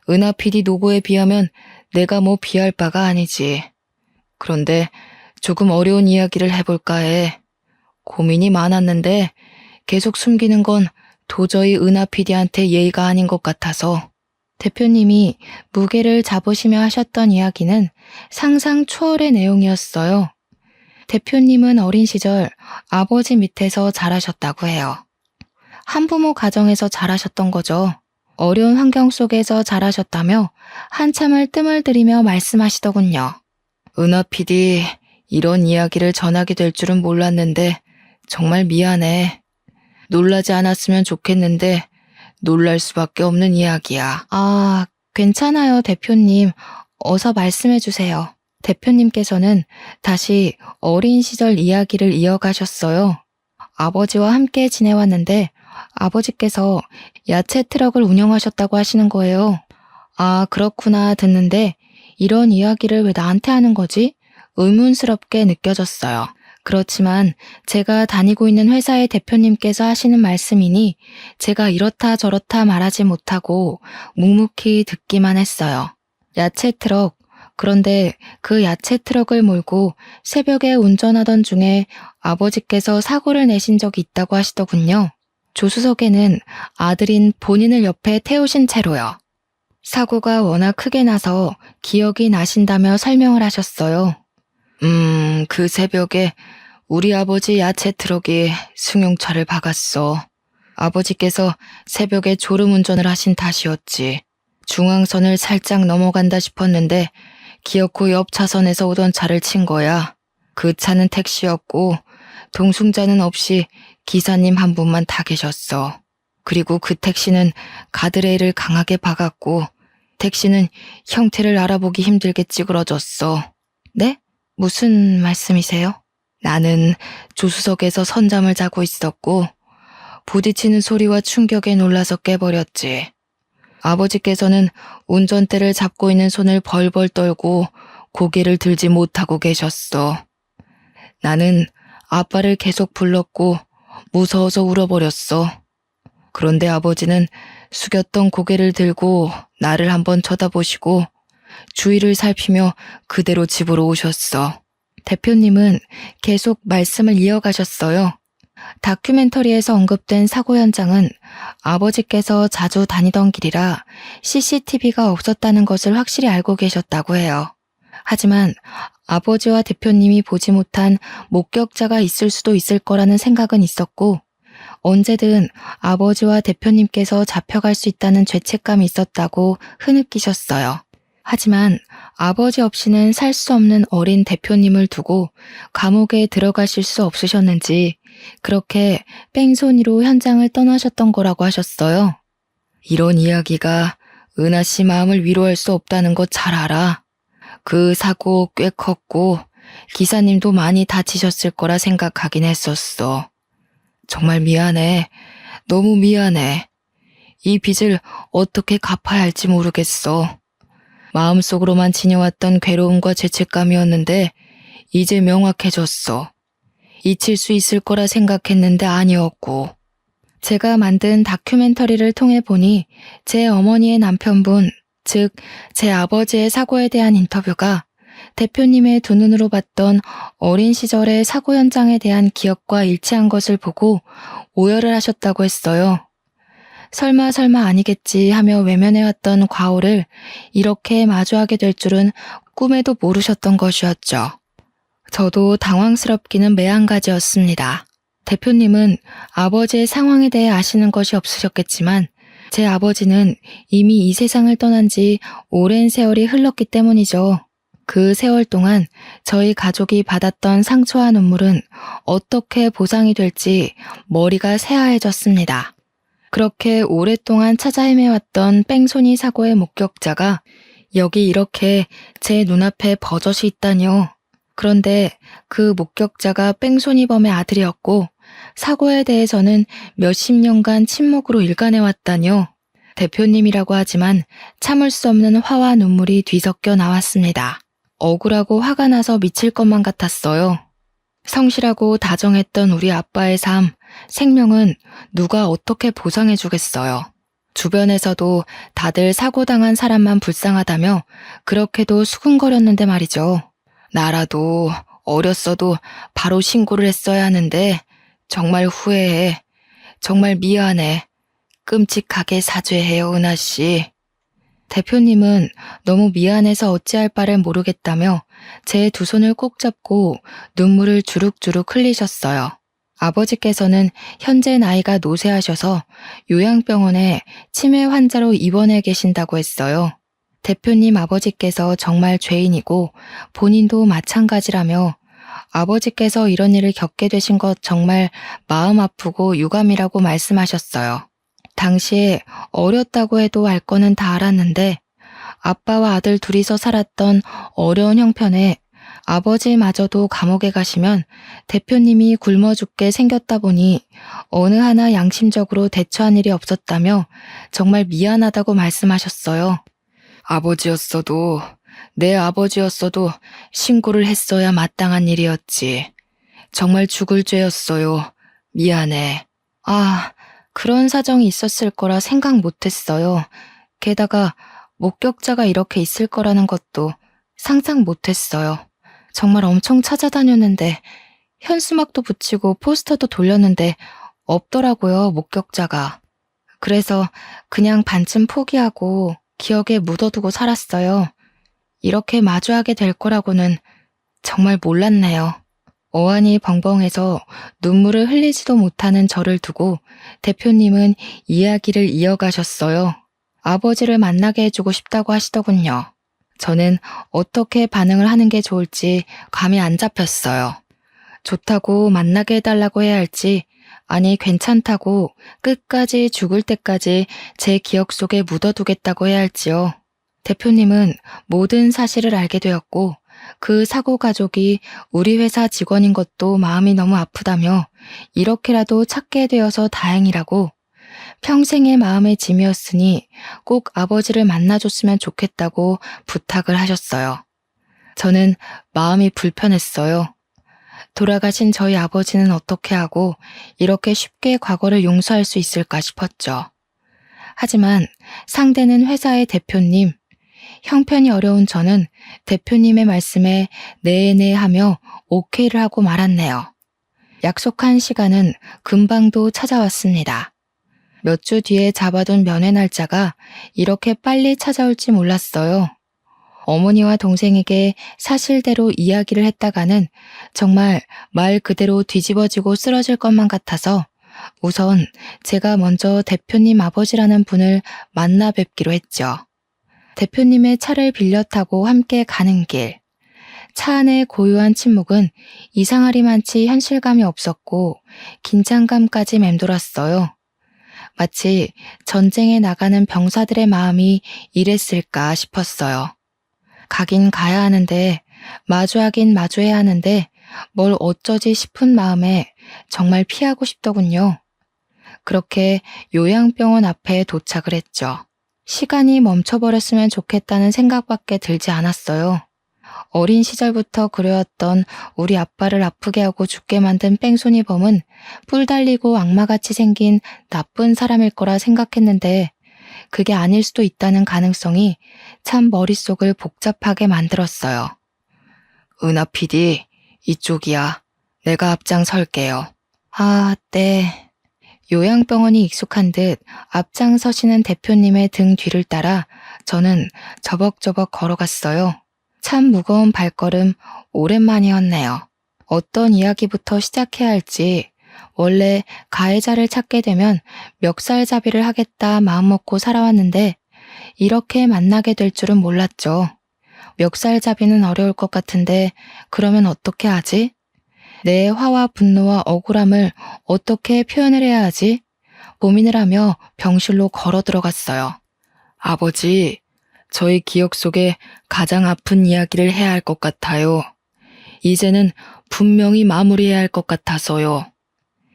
은하 PD 노고에 비하면 내가 뭐 비할 바가 아니지. 그런데 조금 어려운 이야기를 해볼까 해. 고민이 많았는데 계속 숨기는 건 도저히 은하 PD한테 예의가 아닌 것 같아서. 대표님이 무게를 잡으시며 하셨던 이야기는 상상 초월의 내용이었어요. 대표님은 어린 시절 아버지 밑에서 자라셨다고 해요. 한부모 가정에서 자라셨던 거죠. 어려운 환경 속에서 자라셨다며 한참을 뜸을 들이며 말씀하시더군요. 은하 PD, 이런 이야기를 전하게 될 줄은 몰랐는데 정말 미안해. 놀라지 않았으면 좋겠는데 놀랄 수밖에 없는 이야기야. 아, 괜찮아요, 대표님. 어서 말씀해 주세요. 대표님께서는 다시 어린 시절 이야기를 이어가셨어요. 아버지와 함께 지내왔는데 아버지께서 야채 트럭을 운영하셨다고 하시는 거예요. 아, 그렇구나 듣는데 이런 이야기를 왜 나한테 하는 거지? 의문스럽게 느껴졌어요. 그렇지만 제가 다니고 있는 회사의 대표님께서 하시는 말씀이니 제가 이렇다 저렇다 말하지 못하고 묵묵히 듣기만 했어요. 야채 트럭, 그런데 그 야채 트럭을 몰고 새벽에 운전하던 중에 아버지께서 사고를 내신 적이 있다고 하시더군요. 조수석에는 아들인 본인을 옆에 태우신 채로요. 사고가 워낙 크게 나서 기억이 나신다며 설명을 하셨어요. 그 새벽에 우리 아버지 야채 트럭이 승용차를 박았어. 아버지께서 새벽에 졸음운전을 하신 탓이었지. 중앙선을 살짝 넘어간다 싶었는데 기어코 옆 차선에서 오던 차를 친 거야. 그 차는 택시였고 동승자는 없이 기사님 한 분만 타 계셨어. 그리고 그 택시는 가드레일을 강하게 박았고 택시는 형태를 알아보기 힘들게 찌그러졌어. 네? 무슨 말씀이세요? 나는 조수석에서 선잠을 자고 있었고 부딪히는 소리와 충격에 놀라서 깨버렸지. 아버지께서는 운전대를 잡고 있는 손을 벌벌 떨고 고개를 들지 못하고 계셨어. 나는 아빠를 계속 불렀고 무서워서 울어버렸어. 그런데 아버지는 숙였던 고개를 들고 나를 한번 쳐다보시고 주위를 살피며 그대로 집으로 오셨어. 대표님은 계속 말씀을 이어가셨어요. 다큐멘터리에서 언급된 사고 현장은 아버지께서 자주 다니던 길이라 CCTV가 없었다는 것을 확실히 알고 계셨다고 해요. 하지만 아버지와 대표님이 보지 못한 목격자가 있을 수도 있을 거라는 생각은 있었고 언제든 아버지와 대표님께서 잡혀갈 수 있다는 죄책감이 있었다고 흐느끼셨어요. 하지만 아버지 없이는 살 수 없는 어린 대표님을 두고 감옥에 들어가실 수 없으셨는지 그렇게 뺑소니로 현장을 떠나셨던 거라고 하셨어요. 이런 이야기가 은하 씨 마음을 위로할 수 없다는 거 잘 알아. 그 사고 꽤 컸고 기사님도 많이 다치셨을 거라 생각하긴 했었어. 정말 미안해. 너무 미안해. 이 빚을 어떻게 갚아야 할지 모르겠어. 마음속으로만 지녀왔던 괴로움과 죄책감이었는데 이제 명확해졌어. 잊힐 수 있을 거라 생각했는데 아니었고. 제가 만든 다큐멘터리를 통해 보니 제 어머니의 남편분, 즉 제 아버지의 사고에 대한 인터뷰가 대표님의 두 눈으로 봤던 어린 시절의 사고 현장에 대한 기억과 일치한 것을 보고 오열을 하셨다고 했어요. 설마 아니겠지 하며 외면해왔던 과오를 이렇게 마주하게 될 줄은 꿈에도 모르셨던 것이었죠. 저도 당황스럽기는 매한가지였습니다. 대표님은 아버지의 상황에 대해 아시는 것이 없으셨겠지만 제 아버지는 이미 이 세상을 떠난 지 오랜 세월이 흘렀기 때문이죠. 그 세월 동안 저희 가족이 받았던 상처와 눈물은 어떻게 보상이 될지 머리가 새하얘졌습니다. 그렇게 오랫동안 찾아 헤매왔던 뺑소니 사고의 목격자가 여기 이렇게 제 눈앞에 버젓이 있다니요. 그런데 그 목격자가 뺑소니범의 아들이었고 사고에 대해서는 몇십 년간 침묵으로 일관해왔다니요. 대표님이라고 하지만 참을 수 없는 화와 눈물이 뒤섞여 나왔습니다. 억울하고 화가 나서 미칠 것만 같았어요. 성실하고 다정했던 우리 아빠의 삶, 생명은 누가 어떻게 보상해 주겠어요. 주변에서도 다들 사고당한 사람만 불쌍하다며 그렇게도 수군거렸는데 말이죠. 나라도 어렸어도 바로 신고를 했어야 하는데 정말 후회해. 정말 미안해. 끔찍하게 사죄해요, 은하 씨. 대표님은 너무 미안해서 어찌할 바를 모르겠다며 제 두 손을 꼭 잡고 눈물을 주룩주룩 흘리셨어요. 아버지께서는 현재 나이가 노쇠하셔서 요양병원에 치매 환자로 입원해 계신다고 했어요. 대표님 아버지께서 정말 죄인이고 본인도 마찬가지라며 아버지께서 이런 일을 겪게 되신 것 정말 마음 아프고 유감이라고 말씀하셨어요. 당시에 어렸다고 해도 알 거는 다 알았는데 아빠와 아들 둘이서 살았던 어려운 형편에 아버지마저도 감옥에 가시면 대표님이 굶어 죽게 생겼다 보니 어느 하나 양심적으로 대처한 일이 없었다며 정말 미안하다고 말씀하셨어요. 아버지였어도 내 아버지였어도 신고를 했어야 마땅한 일이었지. 정말 죽을 죄였어요. 미안해. 그런 사정이 있었을 거라 생각 못했어요. 게다가 목격자가 이렇게 있을 거라는 것도 상상 못했어요. 정말 엄청 찾아다녔는데 현수막도 붙이고 포스터도 돌렸는데 없더라고요, 목격자가. 그래서 그냥 반쯤 포기하고 기억에 묻어두고 살았어요. 이렇게 마주하게 될 거라고는 정말 몰랐네요. 어안이 벙벙해서 눈물을 흘리지도 못하는 저를 두고 대표님은 이야기를 이어가셨어요. 아버지를 만나게 해주고 싶다고 하시더군요. 저는 어떻게 반응을 하는 게 좋을지 감이 안 잡혔어요. 좋다고 만나게 해달라고 해야 할지, 아니 괜찮다고 끝까지 죽을 때까지 제 기억 속에 묻어두겠다고 해야 할지요. 대표님은 모든 사실을 알게 되었고 그 사고 가족이 우리 회사 직원인 것도 마음이 너무 아프다며 이렇게라도 찾게 되어서 다행이라고 평생의 마음의 짐이었으니 꼭 아버지를 만나줬으면 좋겠다고 부탁을 하셨어요. 저는 마음이 불편했어요. 돌아가신 저희 아버지는 어떻게 하고 이렇게 쉽게 과거를 용서할 수 있을까 싶었죠. 하지만 상대는 회사의 대표님, 형편이 어려운 저는 대표님의 말씀에 네네 하며 오케이를 하고 말았네요. 약속한 시간은 금방도 찾아왔습니다. 몇 주 뒤에 잡아둔 면회 날짜가 이렇게 빨리 찾아올지 몰랐어요. 어머니와 동생에게 사실대로 이야기를 했다가는 정말 말 그대로 뒤집어지고 쓰러질 것만 같아서 우선 제가 먼저 대표님 아버지라는 분을 만나 뵙기로 했죠. 대표님의 차를 빌려 타고 함께 가는 길. 차 안의 고요한 침묵은 이상하리만치 현실감이 없었고 긴장감까지 맴돌았어요. 마치 전쟁에 나가는 병사들의 마음이 이랬을까 싶었어요. 가긴 가야 하는데 마주하긴 마주해야 하는데 뭘 어쩌지 싶은 마음에 정말 피하고 싶더군요. 그렇게 요양병원 앞에 도착을 했죠. 시간이 멈춰버렸으면 좋겠다는 생각밖에 들지 않았어요. 어린 시절부터 그려왔던 우리 아빠를 아프게 하고 죽게 만든 뺑소니범은 뿔 달리고 악마같이 생긴 나쁜 사람일 거라 생각했는데 그게 아닐 수도 있다는 가능성이 참 머릿속을 복잡하게 만들었어요. 은하 PD, 이쪽이야. 내가 앞장설게요. 아, 네. 요양병원이 익숙한 듯 앞장서시는 대표님의 등 뒤를 따라 저는 저벅저벅 걸어갔어요. 참 무거운 발걸음 오랜만이었네요. 어떤 이야기부터 시작해야 할지 원래 가해자를 찾게 되면 멱살잡이를 하겠다 마음먹고 살아왔는데 이렇게 만나게 될 줄은 몰랐죠. 멱살잡이는 어려울 것 같은데 그러면 어떻게 하지? 내 화와 분노와 억울함을 어떻게 표현을 해야 하지? 고민을 하며 병실로 걸어 들어갔어요. 아버지, 저의 기억 속에 가장 아픈 이야기를 해야 할 것 같아요. 이제는 분명히 마무리해야 할 것 같아서요.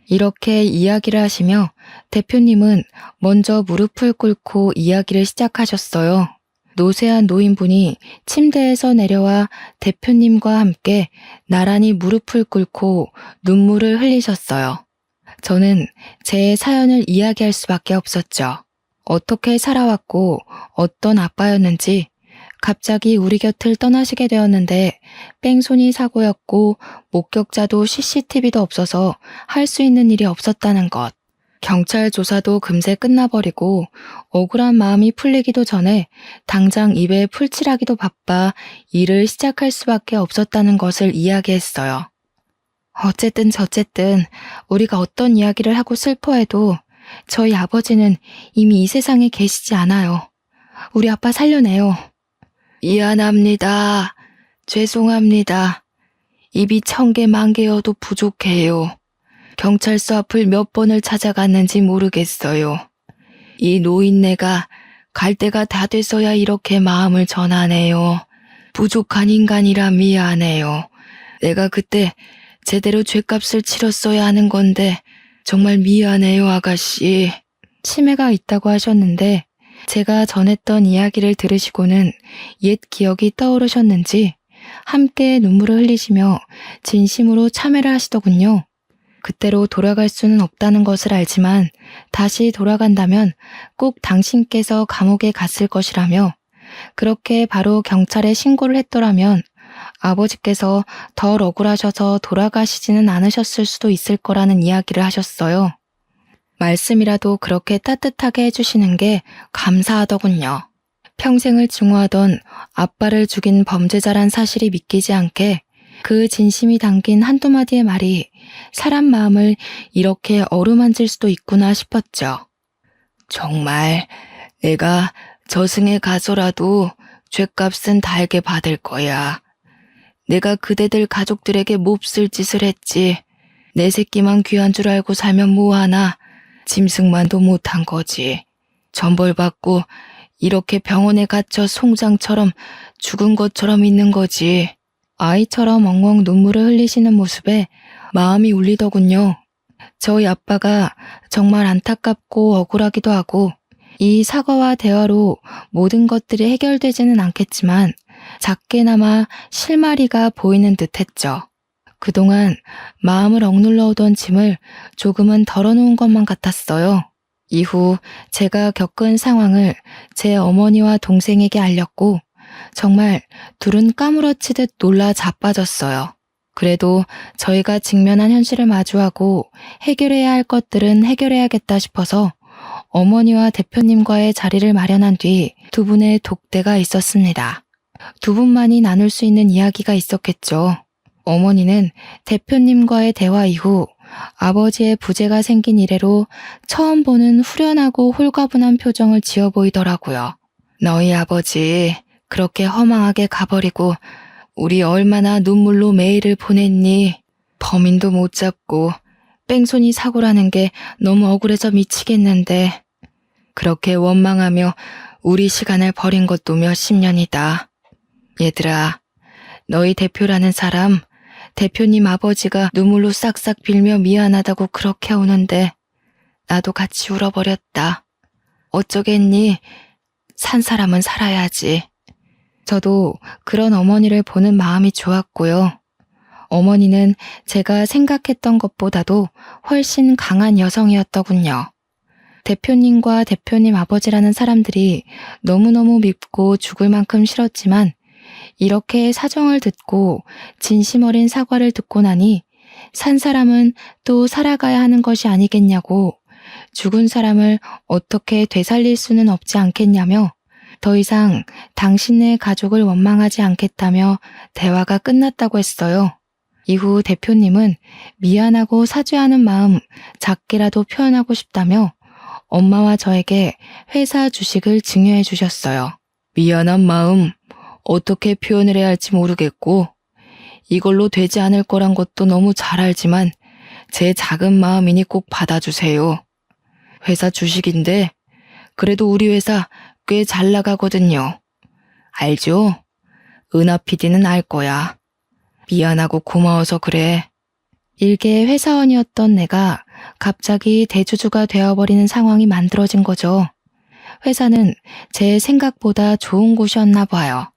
이렇게 이야기를 하시며 대표님은 먼저 무릎을 꿇고 이야기를 시작하셨어요. 노쇠한 노인분이 침대에서 내려와 대표님과 함께 나란히 무릎을 꿇고 눈물을 흘리셨어요. 저는 제 사연을 이야기할 수밖에 없었죠. 어떻게 살아왔고 어떤 아빠였는지 갑자기 우리 곁을 떠나시게 되었는데 뺑소니 사고였고 목격자도 CCTV도 없어서 할 수 있는 일이 없었다는 것. 경찰 조사도 금세 끝나버리고 억울한 마음이 풀리기도 전에 당장 입에 풀칠하기도 바빠 일을 시작할 수밖에 없었다는 것을 이야기했어요. 어쨌든 저쨌든 우리가 어떤 이야기를 하고 슬퍼해도 저희 아버지는 이미 이 세상에 계시지 않아요. 우리 아빠 살려내요. 미안합니다. 죄송합니다. 입이 1000개 만개여도 부족해요. 경찰서 앞을 몇 번을 찾아갔는지 모르겠어요. 이 노인네가 갈 때가 다 돼서야 이렇게 마음을 전하네요. 부족한 인간이라 미안해요. 내가 그때 제대로 죗값을 치렀어야 하는 건데 정말 미안해요, 아가씨. 치매가 있다고 하셨는데 제가 전했던 이야기를 들으시고는 옛 기억이 떠오르셨는지 함께 눈물을 흘리시며 진심으로 참회를 하시더군요. 그때로 돌아갈 수는 없다는 것을 알지만 다시 돌아간다면 꼭 당신께서 감옥에 갔을 것이라며 그렇게 바로 경찰에 신고를 했더라면 아버지께서 덜 억울하셔서 돌아가시지는 않으셨을 수도 있을 거라는 이야기를 하셨어요. 말씀이라도 그렇게 따뜻하게 해주시는 게 감사하더군요. 평생을 증오하던 아빠를 죽인 범죄자란 사실이 믿기지 않게 그 진심이 담긴 한두 마디의 말이 사람 마음을 이렇게 어루만질 수도 있구나 싶었죠. 정말 내가 저승에 가서라도 죗값은 달게 받을 거야. 내가 그대들 가족들에게 몹쓸 짓을 했지. 내 새끼만 귀한 줄 알고 살면 뭐하나. 짐승만도 못한 거지. 전벌받고 이렇게 병원에 갇혀 송장처럼 죽은 것처럼 있는 거지. 아이처럼 엉엉 눈물을 흘리시는 모습에 마음이 울리더군요. 저희 아빠가 정말 안타깝고 억울하기도 하고 이 사과와 대화로 모든 것들이 해결되지는 않겠지만 작게나마 실마리가 보이는 듯했죠. 그동안 마음을 억눌러 오던 짐을 조금은 덜어놓은 것만 같았어요. 이후 제가 겪은 상황을 제 어머니와 동생에게 알렸고 정말 둘은 까무러치듯 놀라 자빠졌어요. 그래도 저희가 직면한 현실을 마주하고 해결해야 할 것들은 해결해야겠다 싶어서 어머니와 대표님과의 자리를 마련한 뒤 두 분의 독대가 있었습니다. 두 분만이 나눌 수 있는 이야기가 있었겠죠. 어머니는 대표님과의 대화 이후 아버지의 부재가 생긴 이래로 처음 보는 후련하고 홀가분한 표정을 지어 보이더라고요. 너희 아버지 그렇게 허망하게 가버리고 우리 얼마나 눈물로 매일을 보냈니? 범인도 못 잡고 뺑소니 사고라는 게 너무 억울해서 미치겠는데 그렇게 원망하며 우리 시간을 버린 것도 몇십 년이다. 얘들아, 너희 대표라는 사람 대표님 아버지가 눈물로 싹싹 빌며 미안하다고 그렇게 오는데 나도 같이 울어버렸다. 어쩌겠니? 산 사람은 살아야지. 저도 그런 어머니를 보는 마음이 좋았고요. 어머니는 제가 생각했던 것보다도 훨씬 강한 여성이었더군요. 대표님과 대표님 아버지라는 사람들이 너무너무 밉고 죽을 만큼 싫었지만 이렇게 사정을 듣고 진심 어린 사과를 듣고 나니 산 사람은 또 살아가야 하는 것이 아니겠냐고 죽은 사람을 어떻게 되살릴 수는 없지 않겠냐며 더 이상 당신네 가족을 원망하지 않겠다며 대화가 끝났다고 했어요. 이후 대표님은 미안하고 사죄하는 마음 작게라도 표현하고 싶다며 엄마와 저에게 회사 주식을 증여해 주셨어요. 미안한 마음 어떻게 표현을 해야 할지 모르겠고 이걸로 되지 않을 거란 것도 너무 잘 알지만 제 작은 마음이니 꼭 받아주세요. 회사 주식인데 그래도 우리 회사 꽤 잘 나가거든요. 알죠? 은하 PD는 알 거야. 미안하고 고마워서 그래. 일개 회사원이었던 내가 갑자기 대주주가 되어버리는 상황이 만들어진 거죠. 회사는 제 생각보다 좋은 곳이었나 봐요.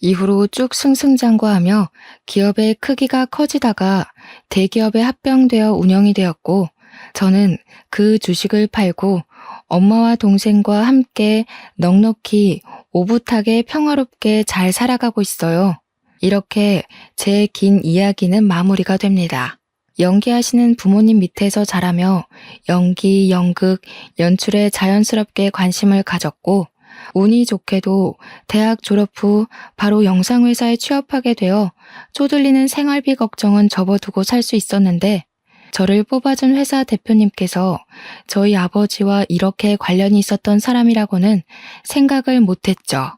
이후로 쭉 승승장구하며 기업의 크기가 커지다가 대기업에 합병되어 운영이 되었고 저는 그 주식을 팔고 엄마와 동생과 함께 넉넉히 오붓하게 평화롭게 잘 살아가고 있어요. 이렇게 제 긴 이야기는 마무리가 됩니다. 연기하시는 부모님 밑에서 자라며 연기, 연극, 연출에 자연스럽게 관심을 가졌고 운이 좋게도 대학 졸업 후 바로 영상회사에 취업하게 되어 쪼들리는 생활비 걱정은 접어두고 살 수 있었는데 저를 뽑아준 회사 대표님께서 저희 아버지와 이렇게 관련이 있었던 사람이라고는 생각을 못했죠.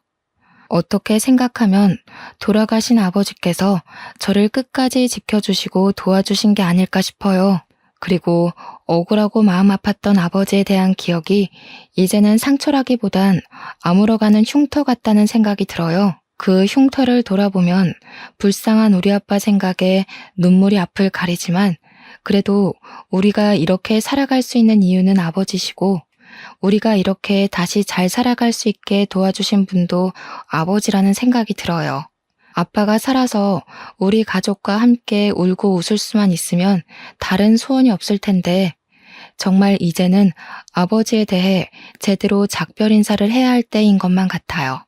어떻게 생각하면 돌아가신 아버지께서 저를 끝까지 지켜주시고 도와주신 게 아닐까 싶어요. 그리고 억울하고 마음 아팠던 아버지에 대한 기억이 이제는 상처라기보단 아물어가는 흉터 같다는 생각이 들어요. 그 흉터를 돌아보면 불쌍한 우리 아빠 생각에 눈물이 앞을 가리지만 그래도 우리가 이렇게 살아갈 수 있는 이유는 아버지시고 우리가 이렇게 다시 잘 살아갈 수 있게 도와주신 분도 아버지라는 생각이 들어요. 아빠가 살아서 우리 가족과 함께 울고 웃을 수만 있으면 다른 소원이 없을 텐데 정말 이제는 아버지에 대해 제대로 작별 인사를 해야 할 때인 것만 같아요.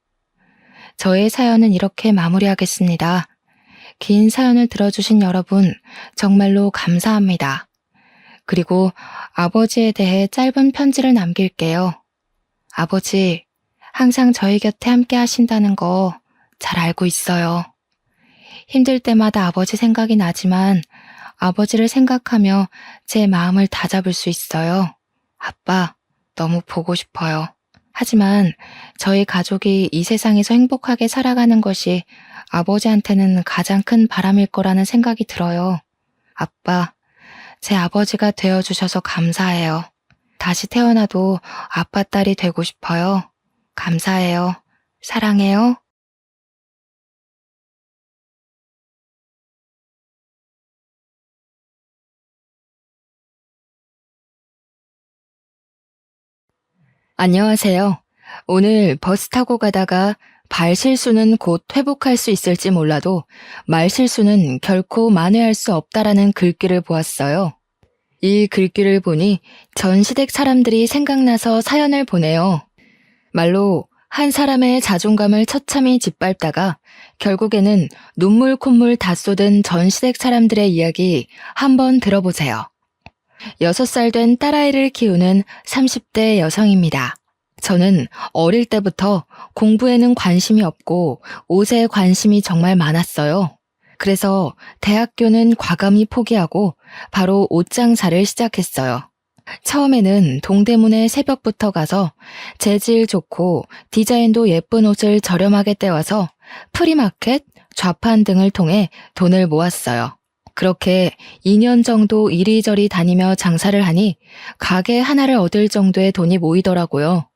저의 사연은 이렇게 마무리하겠습니다. 긴 사연을 들어주신 여러분 정말로 감사합니다. 그리고 아버지에 대해 짧은 편지를 남길게요. 아버지, 항상 저희 곁에 함께 하신다는 거 잘 알고 있어요. 힘들 때마다 아버지 생각이 나지만 아버지를 생각하며 제 마음을 다잡을 수 있어요. 아빠, 너무 보고 싶어요. 하지만 저희 가족이 이 세상에서 행복하게 살아가는 것이 아버지한테는 가장 큰 바람일 거라는 생각이 들어요. 아빠, 제 아버지가 되어주셔서 감사해요. 다시 태어나도 아빠 딸이 되고 싶어요. 감사해요. 사랑해요. 안녕하세요. 오늘 버스 타고 가다가 발 실수는 곧 회복할 수 있을지 몰라도 말 실수는 결코 만회할 수 없다라는 글귀를 보았어요. 이 글귀를 보니 전 시댁 사람들이 생각나서 사연을 보내요. 말로 한 사람의 자존감을 처참히 짓밟다가 결국에는 눈물 콧물 다 쏟은 전 시댁 사람들의 이야기 한번 들어보세요. 6살 된 딸아이를 키우는 30대 여성입니다. 저는 어릴 때부터 공부에는 관심이 없고 옷에 관심이 정말 많았어요. 그래서 대학교는 과감히 포기하고 바로 옷 장사를 시작했어요. 처음에는 동대문에 새벽부터 가서 재질 좋고 디자인도 예쁜 옷을 저렴하게 떼와서 프리마켓, 좌판 등을 통해 돈을 모았어요. 그렇게 2년 정도 이리저리 다니며 장사를 하니 가게 하나를 얻을 정도의 돈이 모이더라고요.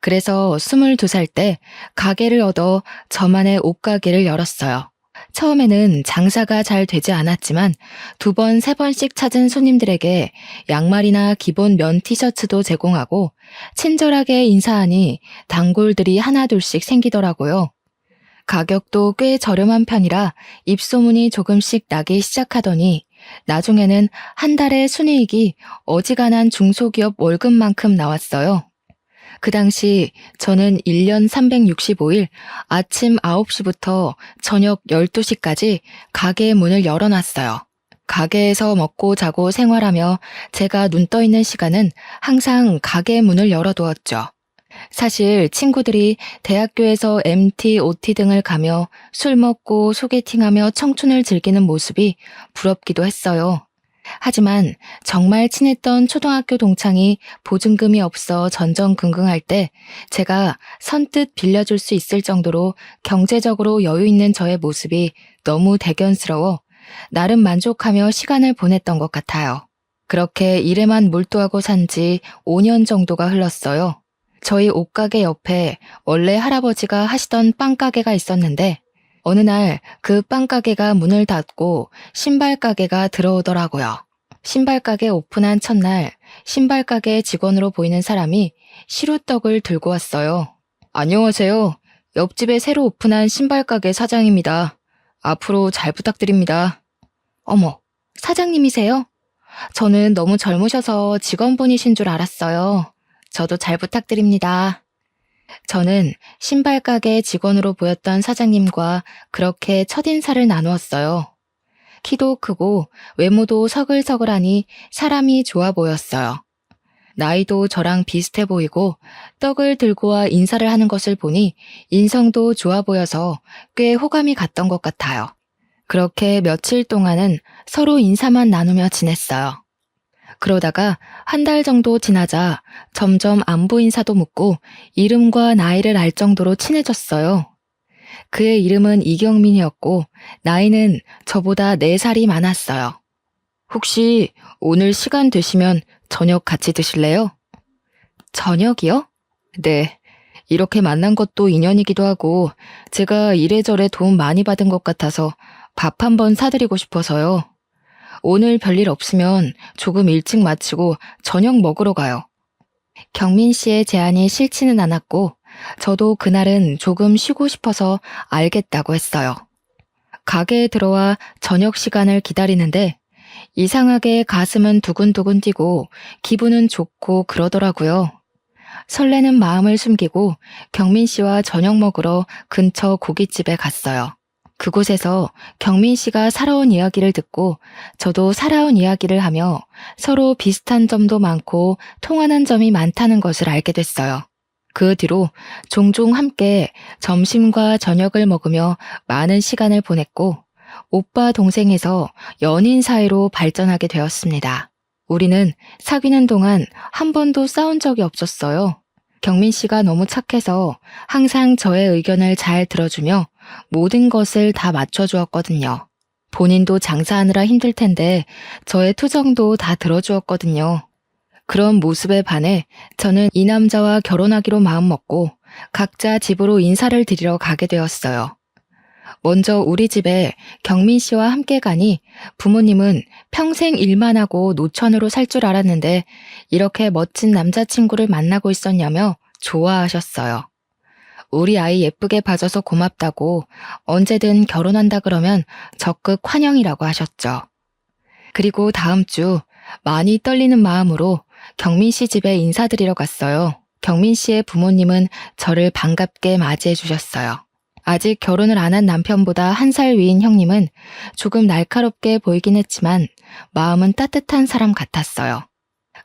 그래서 22살 때 가게를 얻어 저만의 옷가게를 열었어요. 처음에는 장사가 잘 되지 않았지만 2번, 3번씩 찾은 손님들에게 양말이나 기본 면 티셔츠도 제공하고 친절하게 인사하니 단골들이 하나둘씩 생기더라고요. 가격도 꽤 저렴한 편이라 입소문이 조금씩 나기 시작하더니 나중에는 한 달에 순이익이 어지간한 중소기업 월급만큼 나왔어요. 그 당시 저는 1년 365일 아침 9시부터 저녁 12시까지 가게 문을 열어놨어요. 가게에서 먹고 자고 생활하며 제가 눈 떠 있는 시간은 항상 가게 문을 열어두었죠. 사실 친구들이 대학교에서 MT, OT 등을 가며 술 먹고 소개팅하며 청춘을 즐기는 모습이 부럽기도 했어요. 하지만 정말 친했던 초등학교 동창이 보증금이 없어 전전긍긍할 때 제가 선뜻 빌려줄 수 있을 정도로 경제적으로 여유 있는 저의 모습이 너무 대견스러워 나름 만족하며 시간을 보냈던 것 같아요. 그렇게 일에만 몰두하고 산 지 5년 정도가 흘렀어요. 저희 옷가게 옆에 원래 할아버지가 하시던 빵가게가 있었는데 어느 날 그 빵가게가 문을 닫고 신발가게가 들어오더라고요. 신발가게 오픈한 첫날 신발가게 직원으로 보이는 사람이 시루떡을 들고 왔어요. 안녕하세요. 옆집에 새로 오픈한 신발가게 사장입니다. 앞으로 잘 부탁드립니다. 어머, 사장님이세요? 저는 너무 젊으셔서 직원분이신 줄 알았어요. 저도 잘 부탁드립니다. 저는 신발가게 직원으로 보였던 사장님과 그렇게 첫인사를 나누었어요. 키도 크고 외모도 서글서글하니 사람이 좋아 보였어요. 나이도 저랑 비슷해 보이고 떡을 들고 와 인사를 하는 것을 보니 인성도 좋아 보여서 꽤 호감이 갔던 것 같아요. 그렇게 며칠 동안은 서로 인사만 나누며 지냈어요. 그러다가 한 달 정도 지나자 점점 안부 인사도 묻고 이름과 나이를 알 정도로 친해졌어요. 그의 이름은 이경민이었고 나이는 저보다 4살이 많았어요. 혹시 오늘 시간 되시면 저녁 같이 드실래요? 저녁이요? 네. 이렇게 만난 것도 인연이기도 하고 제가 이래저래 도움 많이 받은 것 같아서 밥 한번 사드리고 싶어서요. 오늘 별일 없으면 조금 일찍 마치고 저녁 먹으러 가요. 경민 씨의 제안이 싫지는 않았고 저도 그날은 조금 쉬고 싶어서 알겠다고 했어요. 가게에 들어와 저녁 시간을 기다리는데 이상하게 가슴은 두근두근 뛰고 기분은 좋고 그러더라고요. 설레는 마음을 숨기고 경민 씨와 저녁 먹으러 근처 고깃집에 갔어요. 그곳에서 경민 씨가 살아온 이야기를 듣고 저도 살아온 이야기를 하며 서로 비슷한 점도 많고 통하는 점이 많다는 것을 알게 됐어요. 그 뒤로 종종 함께 점심과 저녁을 먹으며 많은 시간을 보냈고 오빠 동생에서 연인 사이로 발전하게 되었습니다. 우리는 사귀는 동안 한 번도 싸운 적이 없었어요. 경민 씨가 너무 착해서 항상 저의 의견을 잘 들어주며 모든 것을 다 맞춰주었거든요. 본인도 장사하느라 힘들 텐데 저의 투정도 다 들어주었거든요. 그런 모습에 반해 저는 이 남자와 결혼하기로 마음먹고 각자 집으로 인사를 드리러 가게 되었어요. 먼저 우리 집에 경민 씨와 함께 가니 부모님은 평생 일만 하고 노천으로 살 줄 알았는데 이렇게 멋진 남자친구를 만나고 있었냐며 좋아하셨어요. 우리 아이 예쁘게 봐줘서 고맙다고 언제든 결혼한다 그러면 적극 환영이라고 하셨죠. 그리고 다음 주 많이 떨리는 마음으로 경민 씨 집에 인사드리러 갔어요. 경민 씨의 부모님은 저를 반갑게 맞이해 주셨어요. 아직 결혼을 안 한 남편보다 1살 위인 형님은 조금 날카롭게 보이긴 했지만 마음은 따뜻한 사람 같았어요.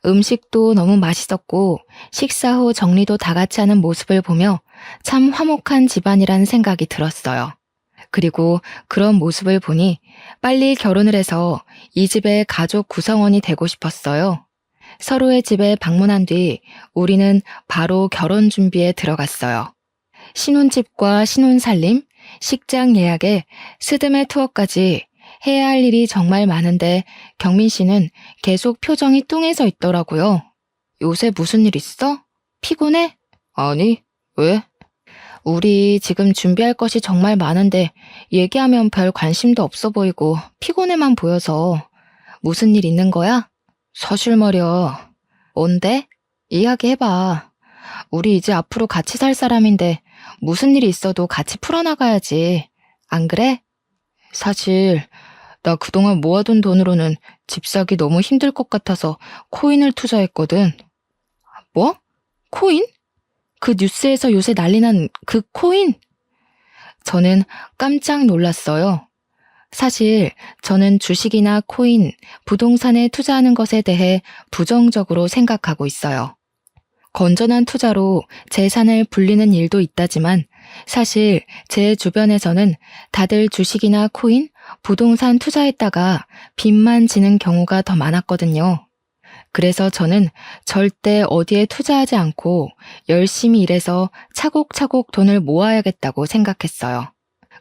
음식도 너무 맛있었고 식사 후 정리도 다 같이 하는 모습을 보며 참 화목한 집안이란 생각이 들었어요. 그리고 그런 모습을 보니 빨리 결혼을 해서 이 집의 가족 구성원이 되고 싶었어요. 서로의 집에 방문한 뒤 우리는 바로 결혼 준비에 들어갔어요. 신혼집과 신혼살림, 식장 예약에 스드메 투어까지 해야 할 일이 정말 많은데 경민 씨는 계속 표정이 뚱해져 있더라고요. 요새 무슨 일 있어? 피곤해? 아니, 왜? 우리 지금 준비할 것이 정말 많은데 얘기하면 별 관심도 없어 보이고 피곤해만 보여서 무슨 일 있는 거야? 사실 말이야. 뭔데? 이야기해봐. 우리 이제 앞으로 같이 살 사람인데 무슨 일이 있어도 같이 풀어나가야지. 안 그래? 사실 나 그동안 모아둔 돈으로는 집 사기 너무 힘들 것 같아서 코인을 투자했거든. 뭐? 코인? 그 뉴스에서 요새 난리난 그 코인? 저는 깜짝 놀랐어요. 사실 저는 주식이나 코인, 부동산에 투자하는 것에 대해 부정적으로 생각하고 있어요. 건전한 투자로 재산을 불리는 일도 있다지만 사실 제 주변에서는 다들 주식이나 코인, 부동산 투자했다가 빚만 지는 경우가 더 많았거든요. 그래서 저는 절대 어디에 투자하지 않고 열심히 일해서 차곡차곡 돈을 모아야겠다고 생각했어요.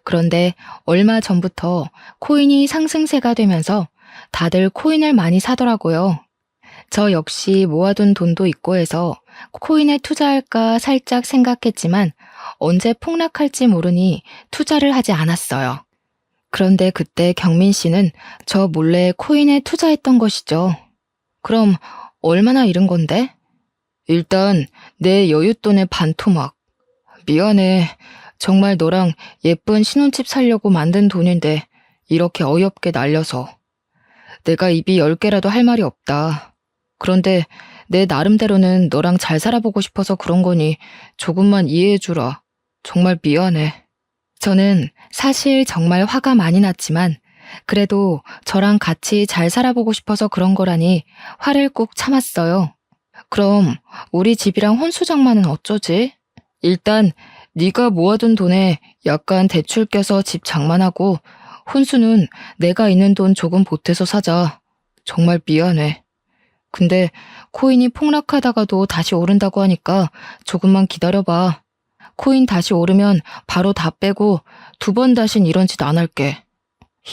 그런데 얼마 전부터 코인이 상승세가 되면서 다들 코인을 많이 사더라고요. 저 역시 모아둔 돈도 있고 해서 코인에 투자할까 살짝 생각했지만 언제 폭락할지 모르니 투자를 하지 않았어요. 그런데 그때 경민 씨는 저 몰래 코인에 투자했던 것이죠. 그럼 얼마나 잃은 건데? 일단 내 여윳돈의 반토막. 미안해. 정말 너랑 예쁜 신혼집 살려고 만든 돈인데 이렇게 어이없게 날려서. 내가 입이 10개라도 할 말이 없다. 그런데 내 나름대로는 너랑 잘 살아보고 싶어서 그런 거니 조금만 이해해주라. 정말 미안해. 저는 사실 정말 화가 많이 났지만 그래도 저랑 같이 잘 살아보고 싶어서 그런 거라니 화를 꾹 참았어요. 그럼 우리 집이랑 혼수 장만은 어쩌지? 일단 네가 모아둔 돈에 약간 대출 껴서 집 장만하고 혼수는 내가 있는 돈 조금 보태서 사자. 정말 미안해. 근데 코인이 폭락하다가도 다시 오른다고 하니까 조금만 기다려봐. 코인 다시 오르면 바로 다 빼고 2번 다신 이런 짓 안 할게.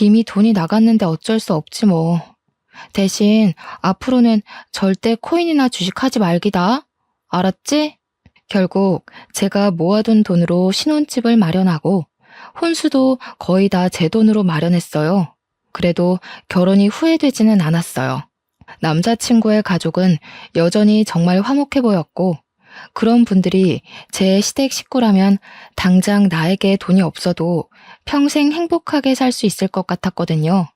이미 돈이 나갔는데 어쩔 수 없지 뭐. 대신 앞으로는 절대 코인이나 주식하지 말기다. 알았지? 결국 제가 모아둔 돈으로 신혼집을 마련하고 혼수도 거의 다 제 돈으로 마련했어요. 그래도 결혼이 후회되지는 않았어요. 남자친구의 가족은 여전히 정말 화목해 보였고 그런 분들이 제 시댁 식구라면 당장 나에게 돈이 없어도 평생 행복하게 살 수 있을 것 같았거든요.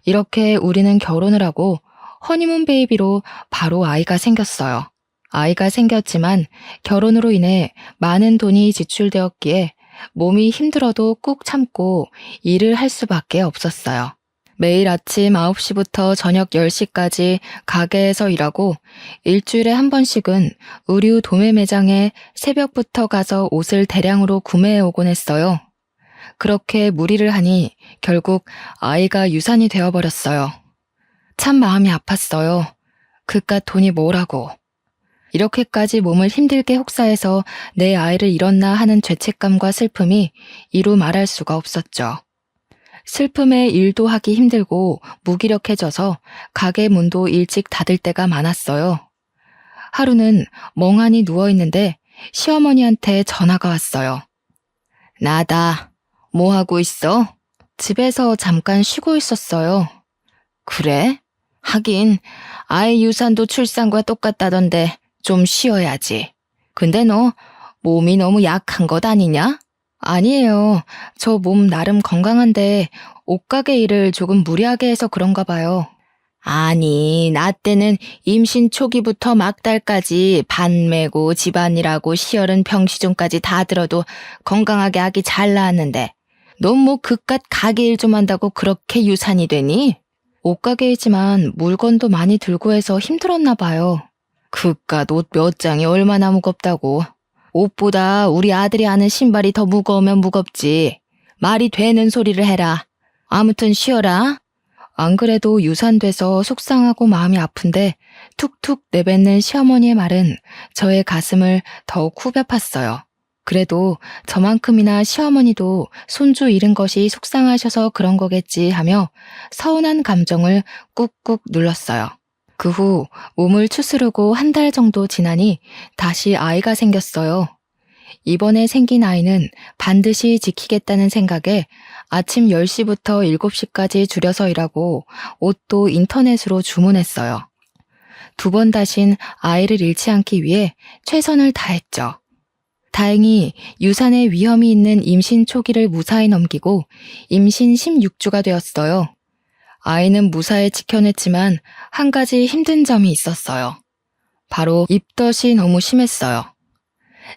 이렇게 우리는 결혼을 하고 허니문 베이비로 바로 아이가 생겼어요. 아이가 생겼지만 결혼으로 인해 많은 돈이 지출되었기에 몸이 힘들어도 꾹 참고 일을 할 수밖에 없었어요. 매일 아침 9시부터 저녁 10시까지 가게에서 일하고 일주일에 한 번씩은 의류 도매 매장에 새벽부터 가서 옷을 대량으로 구매해 오곤 했어요. 그렇게 무리를 하니 결국 아이가 유산이 되어버렸어요. 참 마음이 아팠어요. 그깟 돈이 뭐라고. 이렇게까지 몸을 힘들게 혹사해서 내 아이를 잃었나 하는 죄책감과 슬픔이 이루 말할 수가 없었죠. 슬픔에 일도 하기 힘들고 무기력해져서 가게 문도 일찍 닫을 때가 많았어요. 하루는 멍하니 누워있는데 시어머니한테 전화가 왔어요. 나다. 뭐 하고 있어? 집에서 잠깐 쉬고 있었어요. 그래? 하긴 아이 유산도 출산과 똑같다던데 좀 쉬어야지. 근데 너 몸이 너무 약한 것 아니냐? 아니에요. 저 몸 나름 건강한데 옷가게 일을 조금 무리하게 해서 그런가 봐요. 아니, 나 때는 임신 초기부터 막달까지 반 메고 집안일하고 시열은 병시종까지 다 들어도 건강하게 아기 잘 낳았는데 넌 뭐 그깟 가게 일 좀 한다고 그렇게 유산이 되니? 옷가게이지만 물건도 많이 들고 해서 힘들었나 봐요. 그깟 옷 몇 장이 얼마나 무겁다고. 옷보다 우리 아들이 하는 신발이 더 무거우면 무겁지. 말이 되는 소리를 해라. 아무튼 쉬어라. 안 그래도 유산돼서 속상하고 마음이 아픈데 툭툭 내뱉는 시어머니의 말은 저의 가슴을 더욱 후벼 팠어요. 그래도 저만큼이나 시어머니도 손주 잃은 것이 속상하셔서 그런 거겠지 하며 서운한 감정을 꾹꾹 눌렀어요. 그 후 몸을 추스르고 1달 정도 지나니 다시 아이가 생겼어요. 이번에 생긴 아이는 반드시 지키겠다는 생각에 아침 10시부터 7시까지 줄여서 일하고 옷도 인터넷으로 주문했어요. 2번 다신 아이를 잃지 않기 위해 최선을 다했죠. 다행히 유산에 위험이 있는 임신 초기를 무사히 넘기고 임신 16주가 되었어요. 아이는 무사히 지켜냈지만 한 가지 힘든 점이 있었어요. 바로 입덧이 너무 심했어요.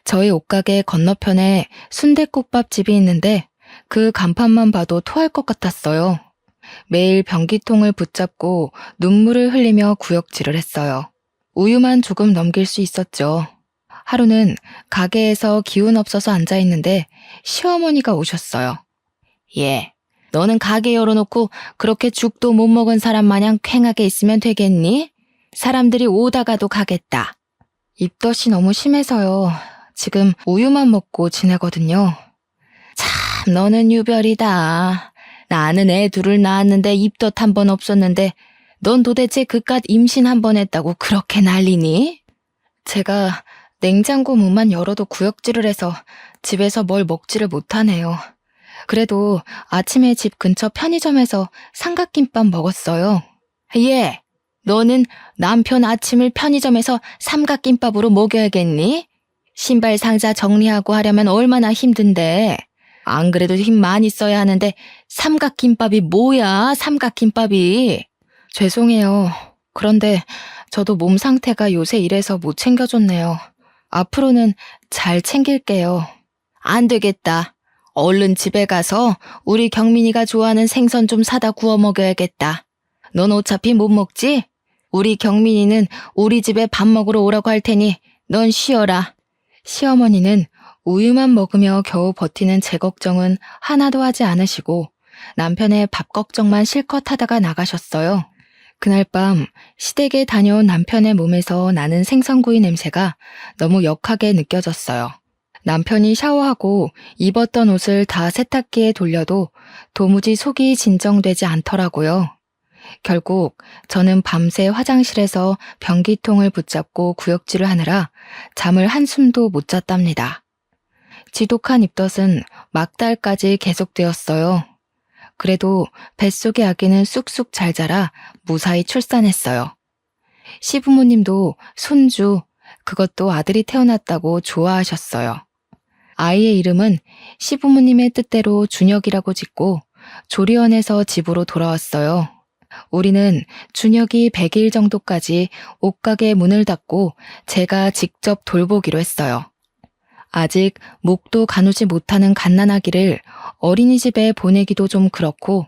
저희 옷가게 건너편에 순댓국밥집이 있는데 그 간판만 봐도 토할 것 같았어요. 매일 변기통을 붙잡고 눈물을 흘리며 구역질을 했어요. 우유만 조금 넘길 수 있었죠. 하루는 가게에서 기운 없어서 앉아있는데 시어머니가 오셨어요. 예, 너는 가게 열어놓고 그렇게 죽도 못 먹은 사람 마냥 쾌하게 있으면 되겠니? 사람들이 오다가도 가겠다. 입덧이 너무 심해서요. 지금 우유만 먹고 지내거든요. 참, 너는 유별이다. 나는 애 둘을 낳았는데 입덧 한 번 없었는데 넌 도대체 그깟 임신 한 번 했다고 그렇게 난리니? 제가 냉장고 문만 열어도 구역질을 해서 집에서 뭘 먹지를 못하네요. 그래도 아침에 집 근처 편의점에서 삼각김밥 먹었어요. 예, 너는 남편 아침을 편의점에서 삼각김밥으로 먹여야겠니? 신발 상자 정리하고 하려면 얼마나 힘든데. 안 그래도 힘 많이 써야 하는데 삼각김밥이 뭐야, 삼각김밥이. 죄송해요. 그런데 저도 몸 상태가 요새 이래서 못 챙겨줬네요. 앞으로는 잘 챙길게요. 안 되겠다. 얼른 집에 가서 우리 경민이가 좋아하는 생선 좀 사다 구워 먹여야겠다. 넌 어차피 못 먹지? 우리 경민이는 우리 집에 밥 먹으러 오라고 할 테니 넌 쉬어라. 시어머니는 우유만 먹으며 겨우 버티는 제 걱정은 하나도 하지 않으시고 남편의 밥 걱정만 실컷 하다가 나가셨어요. 그날 밤 시댁에 다녀온 남편의 몸에서 나는 생선구이 냄새가 너무 역하게 느껴졌어요. 남편이 샤워하고 입었던 옷을 다 세탁기에 돌려도 도무지 속이 진정되지 않더라고요. 결국 저는 밤새 화장실에서 변기통을 붙잡고 구역질을 하느라 잠을 한숨도 못 잤답니다. 지독한 입덧은 막달까지 계속되었어요. 그래도 뱃속의 아기는 쑥쑥 잘 자라 무사히 출산했어요. 시부모님도 손주, 그것도 아들이 태어났다고 좋아하셨어요. 아이의 이름은 시부모님의 뜻대로 준혁이라고 짓고 조리원에서 집으로 돌아왔어요. 우리는 준혁이 100일 정도까지 옷가게 문을 닫고 제가 직접 돌보기로 했어요. 아직 목도 가누지 못하는 갓난아기를 어린이집에 보내기도 좀 그렇고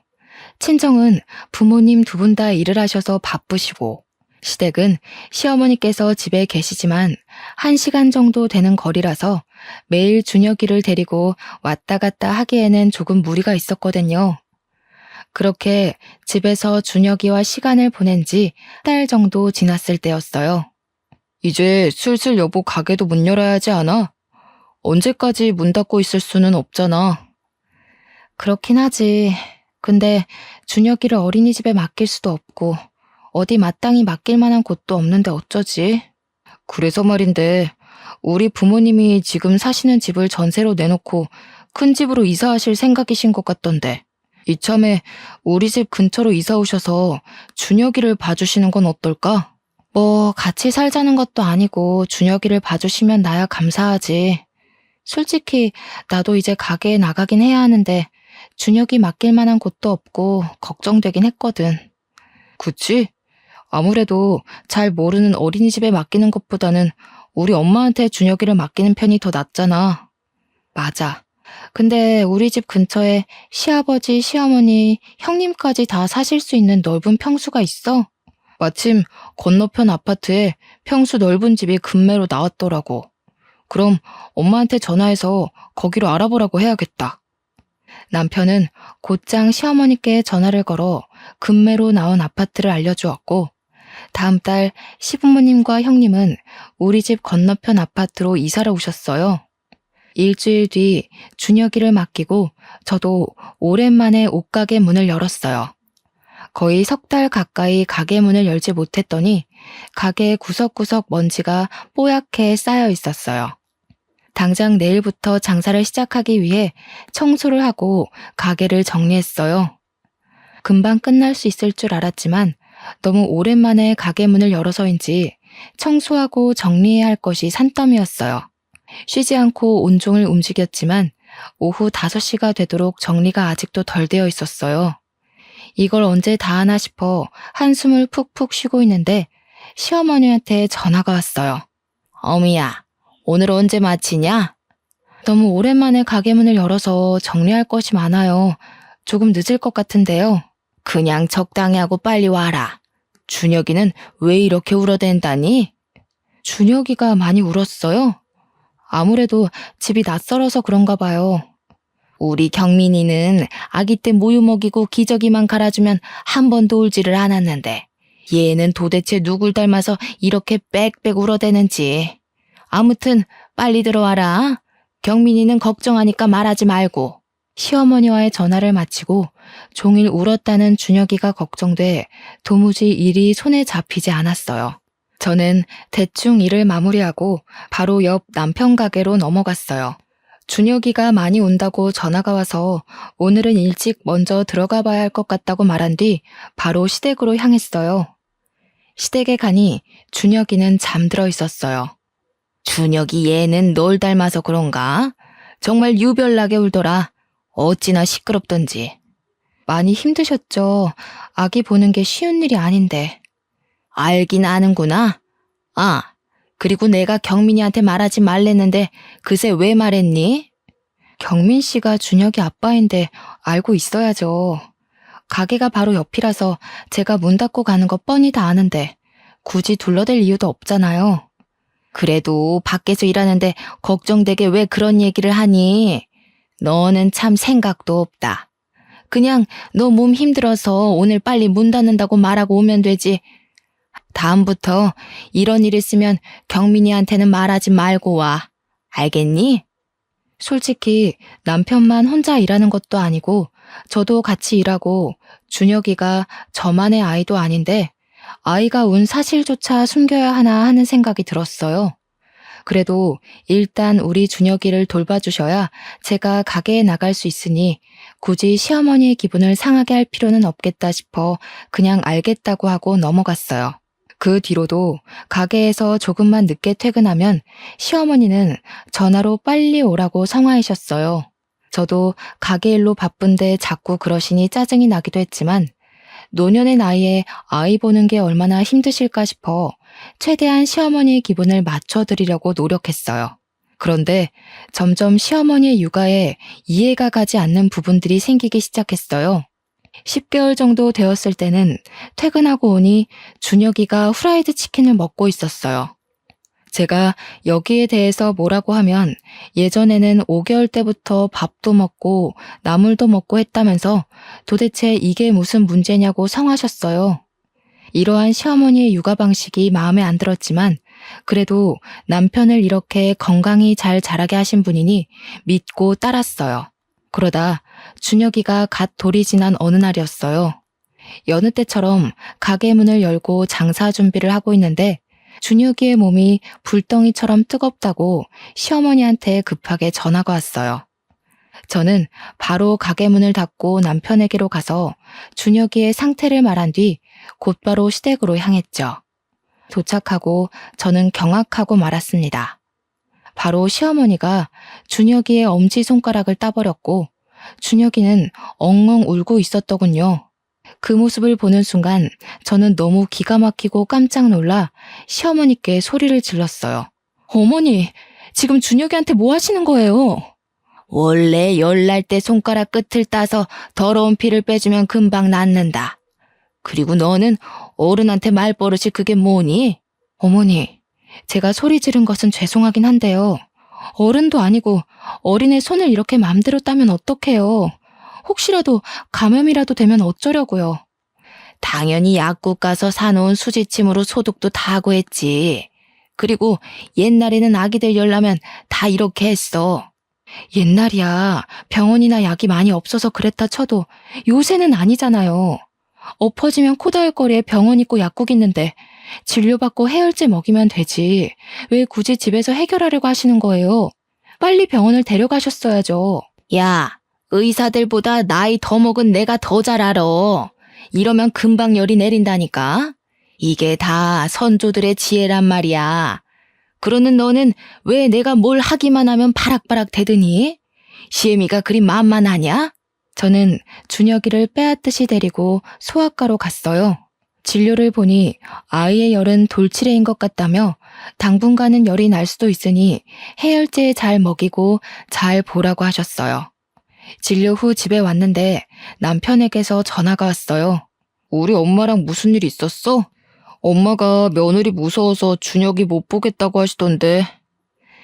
친정은 부모님 2분 다 일을 하셔서 바쁘시고 시댁은 시어머니께서 집에 계시지만 1시간 정도 되는 거리라서 매일 준혁이를 데리고 왔다 갔다 하기에는 조금 무리가 있었거든요. 그렇게 집에서 준혁이와 시간을 보낸 지 1달 정도 지났을 때였어요. 이제 슬슬 여보 가게도 문 열어야 하지 않아? 언제까지 문 닫고 있을 수는 없잖아. 그렇긴 하지. 근데 준혁이를 어린이집에 맡길 수도 없고 어디 마땅히 맡길 만한 곳도 없는데 어쩌지? 그래서 말인데 우리 부모님이 지금 사시는 집을 전세로 내놓고 큰 집으로 이사하실 생각이신 것 같던데 이참에 우리 집 근처로 이사 오셔서 준혁이를 봐주시는 건 어떨까? 뭐 같이 살자는 것도 아니고 준혁이를 봐주시면 나야 감사하지. 솔직히 나도 이제 가게에 나가긴 해야 하는데 준혁이 맡길 만한 곳도 없고 걱정되긴 했거든. 그치? 아무래도 잘 모르는 어린이집에 맡기는 것보다는 우리 엄마한테 준혁이를 맡기는 편이 더 낫잖아. 맞아. 근데 우리 집 근처에 시아버지, 시어머니, 형님까지 다 사실 수 있는 넓은 평수가 있어. 마침 건너편 아파트에 평수 넓은 집이 급매로 나왔더라고. 그럼 엄마한테 전화해서 거기로 알아보라고 해야겠다. 남편은 곧장 시어머니께 전화를 걸어 급매로 나온 아파트를 알려주었고 다음 달 시부모님과 형님은 우리 집 건너편 아파트로 이사를 오셨어요. 일주일 뒤 준혁이를 맡기고 저도 오랜만에 옷가게 문을 열었어요. 거의 3달 가까이 가게 문을 열지 못했더니 가게 구석구석 먼지가 뽀얗게 쌓여 있었어요. 당장 내일부터 장사를 시작하기 위해 청소를 하고 가게를 정리했어요. 금방 끝날 수 있을 줄 알았지만 너무 오랜만에 가게 문을 열어서인지 청소하고 정리해야 할 것이 산더미였어요. 쉬지 않고 온종일 움직였지만 오후 5시가 되도록 정리가 아직도 덜 되어 있었어요. 이걸 언제 다 하나 싶어 한숨을 푹푹 쉬고 있는데 시어머니한테 전화가 왔어요. 어미야, 오늘 언제 마치냐? 너무 오랜만에 가게 문을 열어서 정리할 것이 많아요. 조금 늦을 것 같은데요. 그냥 적당히 하고 빨리 와라. 준혁이는 왜 이렇게 울어댄다니? 준혁이가 많이 울었어요? 아무래도 집이 낯설어서 그런가 봐요. 우리 경민이는 아기 때 모유 먹이고 기저귀만 갈아주면 한 번도 울지를 않았는데 얘는 도대체 누굴 닮아서 이렇게 빽빽 울어대는지. 아무튼 빨리 들어와라. 경민이는 걱정하니까 말하지 말고. 시어머니와의 전화를 마치고 종일 울었다는 준혁이가 걱정돼 도무지 일이 손에 잡히지 않았어요. 저는 대충 일을 마무리하고 바로 옆 남편 가게로 넘어갔어요. 준혁이가 많이 온다고 전화가 와서 오늘은 일찍 먼저 들어가 봐야 할 것 같다고 말한 뒤 바로 시댁으로 향했어요. 시댁에 가니 준혁이는 잠들어 있었어요. 준혁이 얘는 널 닮아서 그런가? 정말 유별나게 울더라. 어찌나 시끄럽던지. 많이 힘드셨죠? 아기 보는 게 쉬운 일이 아닌데. 알긴 아는구나. 아, 그리고 내가 경민이한테 말하지 말랬는데 그새 왜 말했니? 경민 씨가 준혁이 아빠인데 알고 있어야죠. 가게가 바로 옆이라서 제가 문 닫고 가는 거 뻔히 다 아는데 굳이 둘러댈 이유도 없잖아요. 그래도 밖에서 일하는데 걱정되게 왜 그런 얘기를 하니? 너는 참 생각도 없다. 그냥 너 몸 힘들어서 오늘 빨리 문 닫는다고 말하고 오면 되지. 다음부터 이런 일 있으면 경민이한테는 말하지 말고 와. 알겠니? 솔직히 남편만 혼자 일하는 것도 아니고 저도 같이 일하고 준혁이가 저만의 아이도 아닌데 아이가 운 사실조차 숨겨야 하나 하는 생각이 들었어요. 그래도 일단 우리 준혁이를 돌봐주셔야 제가 가게에 나갈 수 있으니 굳이 시어머니의 기분을 상하게 할 필요는 없겠다 싶어 그냥 알겠다고 하고 넘어갔어요. 그 뒤로도 가게에서 조금만 늦게 퇴근하면 시어머니는 전화로 빨리 오라고 성화이셨어요. 저도 가게 일로 바쁜데 자꾸 그러시니 짜증이 나기도 했지만 노년의 나이에 아이 보는 게 얼마나 힘드실까 싶어 최대한 시어머니의 기분을 맞춰드리려고 노력했어요. 그런데 점점 시어머니의 육아에 이해가 가지 않는 부분들이 생기기 시작했어요. 10개월 정도 되었을 때는 퇴근하고 오니 준혁이가 후라이드 치킨을 먹고 있었어요. 제가 여기에 대해서 뭐라고 하면 예전에는 5개월 때부터 밥도 먹고 나물도 먹고 했다면서 도대체 이게 무슨 문제냐고 성하셨어요. 이러한 시어머니의 육아 방식이 마음에 안 들었지만 그래도 남편을 이렇게 건강히 잘 자라게 하신 분이니 믿고 따랐어요. 그러다 준혁이가 갓 돌이 지난 어느 날이었어요. 여느 때처럼 가게 문을 열고 장사 준비를 하고 있는데 준혁이의 몸이 불덩이처럼 뜨겁다고 시어머니한테 급하게 전화가 왔어요. 저는 바로 가게 문을 닫고 남편에게로 가서 준혁이의 상태를 말한 뒤 곧바로 시댁으로 향했죠. 도착하고 저는 경악하고 말았습니다. 바로 시어머니가 준혁이의 엄지손가락을 따버렸고 준혁이는 엉엉 울고 있었더군요. 그 모습을 보는 순간 저는 너무 기가 막히고 깜짝 놀라 시어머니께 소리를 질렀어요. 어머니, 지금 준혁이한테 뭐 하시는 거예요? 원래 열날 때 손가락 끝을 따서 더러운 피를 빼주면 금방 낫는다. 그리고 너는 어른한테 말버릇이 그게 뭐니? 어머니, 제가 소리 지른 것은 죄송하긴 한데요. 어른도 아니고 어린애 손을 이렇게 맘대로 따면 어떡해요. 혹시라도 감염이라도 되면 어쩌려고요. 당연히 약국 가서 사놓은 수지침으로 소독도 다 하고 했지. 그리고 옛날에는 아기들 열나면 다 이렇게 했어. 옛날이야 병원이나 약이 많이 없어서 그랬다 쳐도 요새는 아니잖아요. 엎어지면 코다할 거리에 병원 있고 약국 있는데 진료받고 해열제 먹이면 되지. 왜 굳이 집에서 해결하려고 하시는 거예요? 빨리 병원을 데려가셨어야죠. 야, 의사들보다 나이 더 먹은 내가 더 잘 알아. 이러면 금방 열이 내린다니까. 이게 다 선조들의 지혜란 말이야. 그러는 너는 왜 내가 뭘 하기만 하면 바락바락 대드니? 시애미가 그리 만만하냐? 저는 준혁이를 빼앗듯이 데리고 소아과로 갔어요. 진료를 보니 아이의 열은 돌치레인 것 같다며 당분간은 열이 날 수도 있으니 해열제 잘 먹이고 잘 보라고 하셨어요. 진료 후 집에 왔는데 남편에게서 전화가 왔어요. 우리 엄마랑 무슨 일 있었어? 엄마가 며느리 무서워서 준혁이 못 보겠다고 하시던데.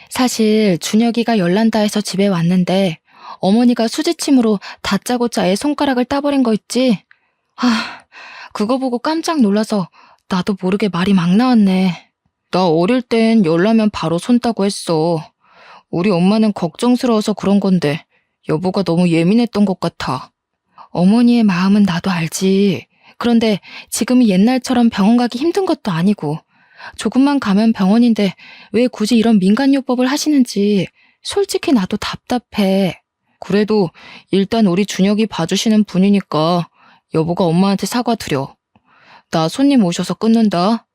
사실 준혁이가 열난다 해서 집에 왔는데 어머니가 수지침으로 다짜고짜 애 손가락을 따버린 거 있지? 그거 보고 깜짝 놀라서 나도 모르게 말이 막 나왔네. 나 어릴 땐 열나면 바로 손 따고 했어. 우리 엄마는 걱정스러워서 그런 건데 여보가 너무 예민했던 것 같아. 어머니의 마음은 나도 알지. 그런데 지금이 옛날처럼 병원 가기 힘든 것도 아니고 조금만 가면 병원인데 왜 굳이 이런 민간요법을 하시는지 솔직히 나도 답답해. 그래도 일단 우리 준혁이 봐주시는 분이니까 여보가 엄마한테 사과드려. 나 손님 오셔서 끊는다.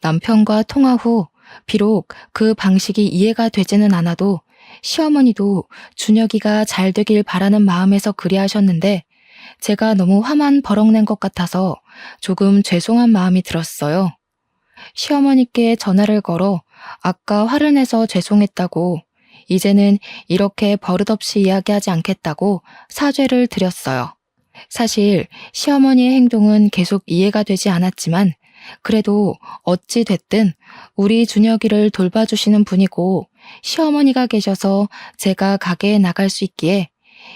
남편과 통화 후 비록 그 방식이 이해가 되지는 않아도 시어머니도 준혁이가 잘 되길 바라는 마음에서 그리하셨는데 제가 너무 화만 버럭낸 것 같아서 조금 죄송한 마음이 들었어요. 시어머니께 전화를 걸어 아까 화를 내서 죄송했다고 이제는 이렇게 버릇없이 이야기하지 않겠다고 사죄를 드렸어요. 사실 시어머니의 행동은 계속 이해가 되지 않았지만 그래도 어찌 됐든 우리 준혁이를 돌봐주시는 분이고 시어머니가 계셔서 제가 가게에 나갈 수 있기에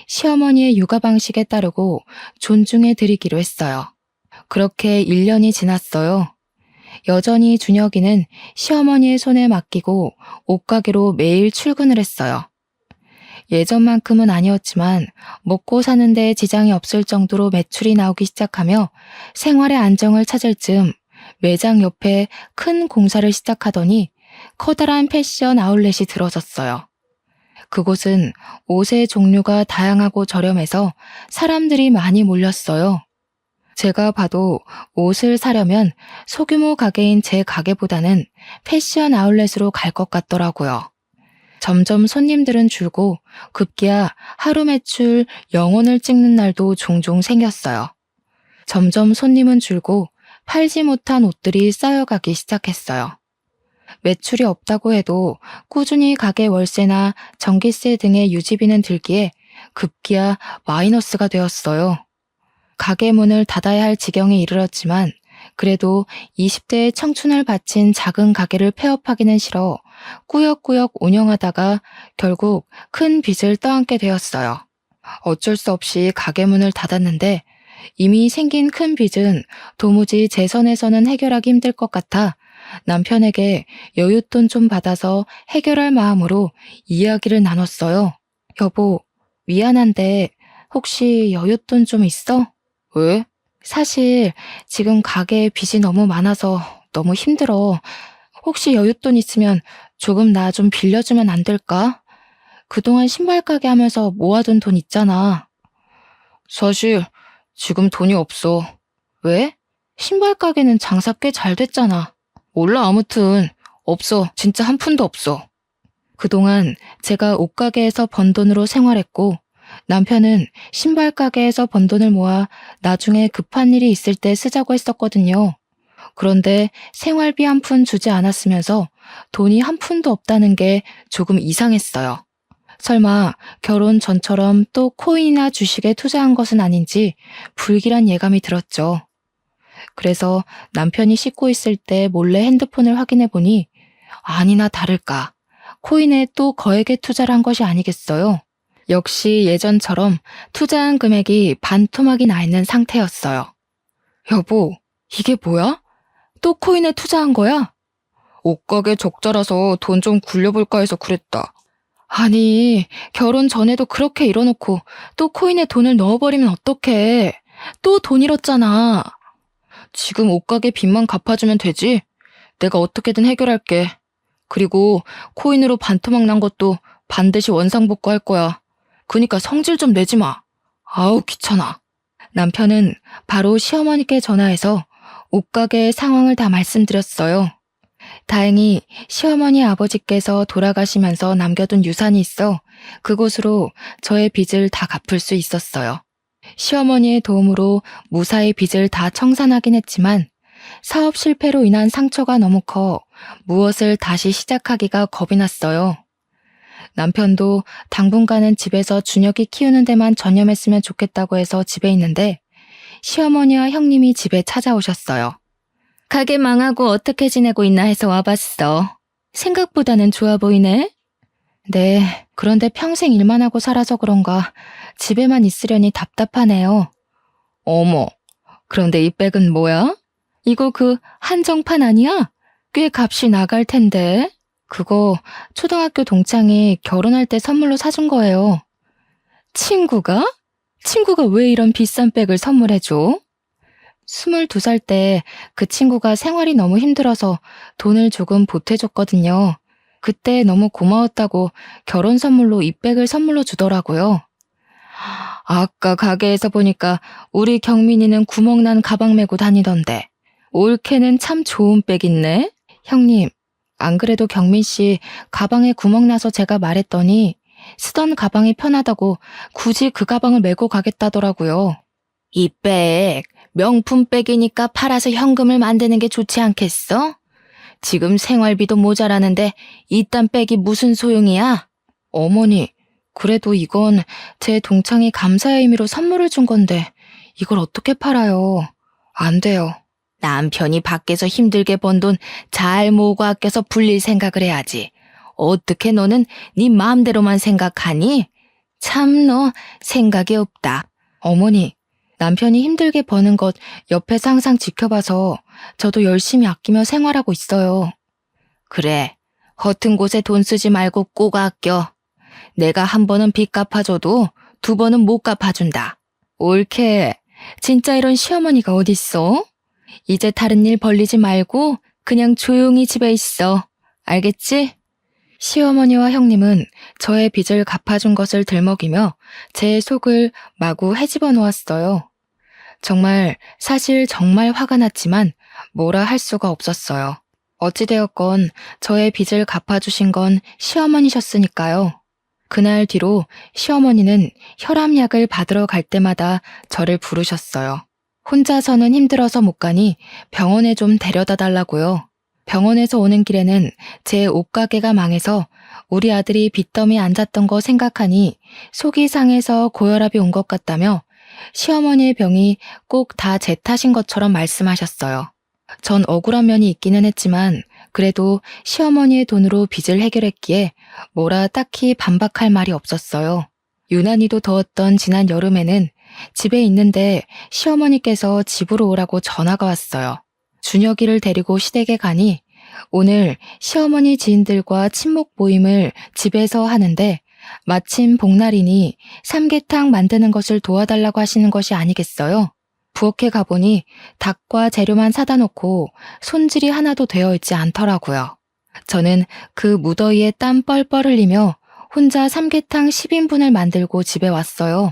시어머니의 육아 방식에 따르고 존중해 드리기로 했어요. 그렇게 1년이 지났어요. 여전히 준혁이는 시어머니의 손에 맡기고 옷가게로 매일 출근을 했어요. 예전만큼은 아니었지만 먹고 사는데 지장이 없을 정도로 매출이 나오기 시작하며 생활의 안정을 찾을 즈음 매장 옆에 큰 공사를 시작하더니 커다란 패션 아울렛이 들어섰어요. 그곳은 옷의 종류가 다양하고 저렴해서 사람들이 많이 몰렸어요. 제가 봐도 옷을 사려면 소규모 가게인 제 가게보다는 패션 아울렛으로 갈 것 같더라고요. 점점 손님들은 줄고 급기야 하루 매출 0원을 찍는 날도 종종 생겼어요. 점점 손님은 줄고 팔지 못한 옷들이 쌓여가기 시작했어요. 매출이 없다고 해도 꾸준히 가게 월세나 전기세 등의 유지비는 들기에 급기야 마이너스가 되었어요. 가게 문을 닫아야 할 지경에 이르렀지만 그래도 20대의 청춘을 바친 작은 가게를 폐업하기는 싫어 꾸역꾸역 운영하다가 결국 큰 빚을 떠안게 되었어요. 어쩔 수 없이 가게 문을 닫았는데 이미 생긴 큰 빚은 도무지 제 선에서는 해결하기 힘들 것 같아 남편에게 여윳돈 좀 받아서 해결할 마음으로 이야기를 나눴어요. 여보, 미안한데 혹시 여윳돈 좀 있어? 왜? 사실 지금 가게에 빚이 너무 많아서 너무 힘들어. 혹시 여윳돈 있으면 조금 나 좀 빌려주면 안 될까? 그동안 신발 가게 하면서 모아둔 돈 있잖아. 사실 지금 돈이 없어. 왜? 신발 가게는 장사 꽤 잘 됐잖아. 몰라 아무튼 없어. 진짜 한 푼도 없어. 그동안 제가 옷가게에서 번 돈으로 생활했고 남편은 신발 가게에서 번 돈을 모아 나중에 급한 일이 있을 때 쓰자고 했었거든요. 그런데 생활비 한 푼 주지 않았으면서 돈이 한 푼도 없다는 게 조금 이상했어요. 설마 결혼 전처럼 또 코인이나 주식에 투자한 것은 아닌지 불길한 예감이 들었죠. 그래서 남편이 씻고 있을 때 몰래 핸드폰을 확인해 보니 아니나 다를까 코인에 또 거액의 투자를 한 것이 아니겠어요. 역시 예전처럼 투자한 금액이 반토막이 나 있는 상태였어요. 여보, 이게 뭐야? 또 코인에 투자한 거야? 옷가게 적자라서 돈 좀 굴려볼까 해서 그랬다. 아니, 결혼 전에도 그렇게 잃어놓고 또 코인에 돈을 넣어버리면 어떡해. 또 돈 잃었잖아. 지금 옷가게 빚만 갚아주면 되지? 내가 어떻게든 해결할게. 그리고 코인으로 반토막 난 것도 반드시 원상복구 할 거야. 그니까 성질 좀 내지 마. 아우, 귀찮아. 남편은 바로 시어머니께 전화해서 옷가게 상황을 다 말씀드렸어요. 다행히 시어머니 아버지께서 돌아가시면서 남겨둔 유산이 있어 그곳으로 저의 빚을 다 갚을 수 있었어요. 시어머니의 도움으로 무사히 빚을 다 청산하긴 했지만 사업 실패로 인한 상처가 너무 커 무엇을 다시 시작하기가 겁이 났어요. 남편도 당분간은 집에서 준혁이 키우는 데만 전념했으면 좋겠다고 해서 집에 있는데 시어머니와 형님이 집에 찾아오셨어요. 가게 망하고 어떻게 지내고 있나 해서 와봤어. 생각보다는 좋아 보이네. 네, 그런데 평생 일만 하고 살아서 그런가 집에만 있으려니 답답하네요. 어머, 그런데 이 백은 뭐야? 이거 그 한정판 아니야? 꽤 값이 나갈 텐데. 그거 초등학교 동창이 결혼할 때 선물로 사준 거예요. 친구가? 친구가 왜 이런 비싼 백을 선물해줘? 22살 때 그 친구가 생활이 너무 힘들어서 돈을 조금 보태줬거든요. 그때 너무 고마웠다고 결혼 선물로 이 백을 선물로 주더라고요. 아까 가게에서 보니까 우리 경민이는 구멍난 가방 메고 다니던데. 올케는 참 좋은 백 있네. 형님, 안 그래도 경민 씨 가방에 구멍 나서 제가 말했더니 쓰던 가방이 편하다고 굳이 그 가방을 메고 가겠다더라고요. 이 백, 명품 백이니까 팔아서 현금을 만드는 게 좋지 않겠어? 지금 생활비도 모자라는데 이딴 백이 무슨 소용이야? 어머니, 그래도 이건 제 동창이 감사의 의미로 선물을 준 건데 이걸 어떻게 팔아요? 안 돼요. 남편이 밖에서 힘들게 번 돈 잘 모으고 아껴서 불릴 생각을 해야지. 어떻게 너는 네 마음대로만 생각하니? 참 너 생각이 없다. 어머니, 남편이 힘들게 버는 것 옆에서 항상 지켜봐서 저도 열심히 아끼며 생활하고 있어요. 그래, 허튼 곳에 돈 쓰지 말고 꼭 아껴. 내가 한 번은 빚 갚아줘도 두 번은 못 갚아준다. 옳게, 진짜 이런 시어머니가 어딨어? 이제 다른 일 벌리지 말고 그냥 조용히 집에 있어. 알겠지? 시어머니와 형님은 저의 빚을 갚아준 것을 들먹이며 제 속을 마구 헤집어 놓았어요. 사실 정말 화가 났지만 뭐라 할 수가 없었어요. 어찌되었건 저의 빚을 갚아주신 건 시어머니셨으니까요. 그날 뒤로 시어머니는 혈압약을 받으러 갈 때마다 저를 부르셨어요. 혼자서는 힘들어서 못 가니 병원에 좀 데려다 달라고요. 병원에서 오는 길에는 제 옷가게가 망해서 우리 아들이 빚더미에 앉았던 거 생각하니 속이 상해서 고혈압이 온 것 같다며 시어머니의 병이 꼭 다 제 탓인 것처럼 말씀하셨어요. 전 억울한 면이 있기는 했지만 그래도 시어머니의 돈으로 빚을 해결했기에 뭐라 딱히 반박할 말이 없었어요. 유난히도 더웠던 지난 여름에는 집에 있는데 시어머니께서 집으로 오라고 전화가 왔어요. 준혁이를 데리고 시댁에 가니 오늘 시어머니 지인들과 친목 모임을 집에서 하는데 마침 복날이니 삼계탕 만드는 것을 도와달라고 하시는 것이 아니겠어요? 부엌에 가보니 닭과 재료만 사다 놓고 손질이 하나도 되어 있지 않더라고요. 저는 그 무더위에 땀 뻘뻘 흘리며 혼자 삼계탕 10인분을 만들고 집에 왔어요.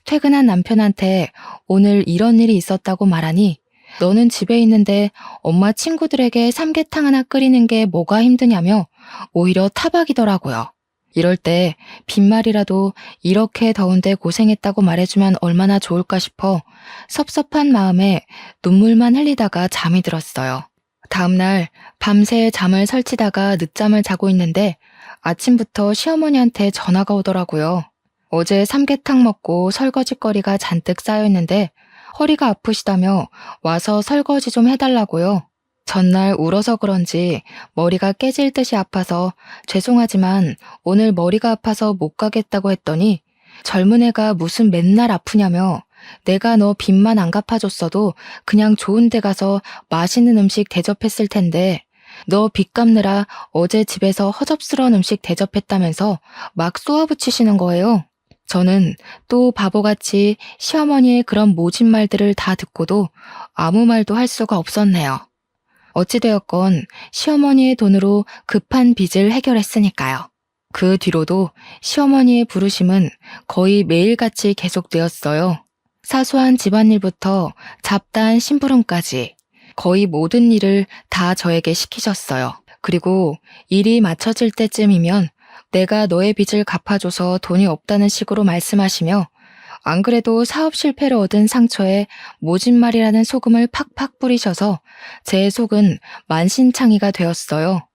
퇴근한 남편한테 오늘 이런 일이 있었다고 말하니 너는 집에 있는데 엄마 친구들에게 삼계탕 하나 끓이는 게 뭐가 힘드냐며 오히려 타박이더라고요. 이럴 때 빈말이라도 이렇게 더운데 고생했다고 말해주면 얼마나 좋을까 싶어 섭섭한 마음에 눈물만 흘리다가 잠이 들었어요. 다음날 밤새 잠을 설치다가 늦잠을 자고 있는데 아침부터 시어머니한테 전화가 오더라고요. 어제 삼계탕 먹고 설거지거리가 잔뜩 쌓여있는데 허리가 아프시다며 와서 설거지 좀 해달라고요. 전날 울어서 그런지 머리가 깨질 듯이 아파서 죄송하지만 오늘 머리가 아파서 못 가겠다고 했더니 젊은 애가 무슨 맨날 아프냐며 내가 너 빚만 안 갚아줬어도 그냥 좋은 데 가서 맛있는 음식 대접했을 텐데 너 빚 갚느라 어제 집에서 허접스러운 음식 대접했다면서 막 쏘아붙이시는 거예요. 저는 또 바보같이 시어머니의 그런 모진 말들을 다 듣고도 아무 말도 할 수가 없었네요. 어찌되었건 시어머니의 돈으로 급한 빚을 해결했으니까요. 그 뒤로도 시어머니의 부르심은 거의 매일같이 계속되었어요. 사소한 집안일부터 잡다한 심부름까지 거의 모든 일을 다 저에게 시키셨어요. 그리고 일이 맞춰질 때쯤이면 내가 너의 빚을 갚아줘서 돈이 없다는 식으로 말씀하시며 안 그래도 사업 실패로 얻은 상처에 모진말이라는 소금을 팍팍 뿌리셔서 제 속은 만신창이가 되었어요.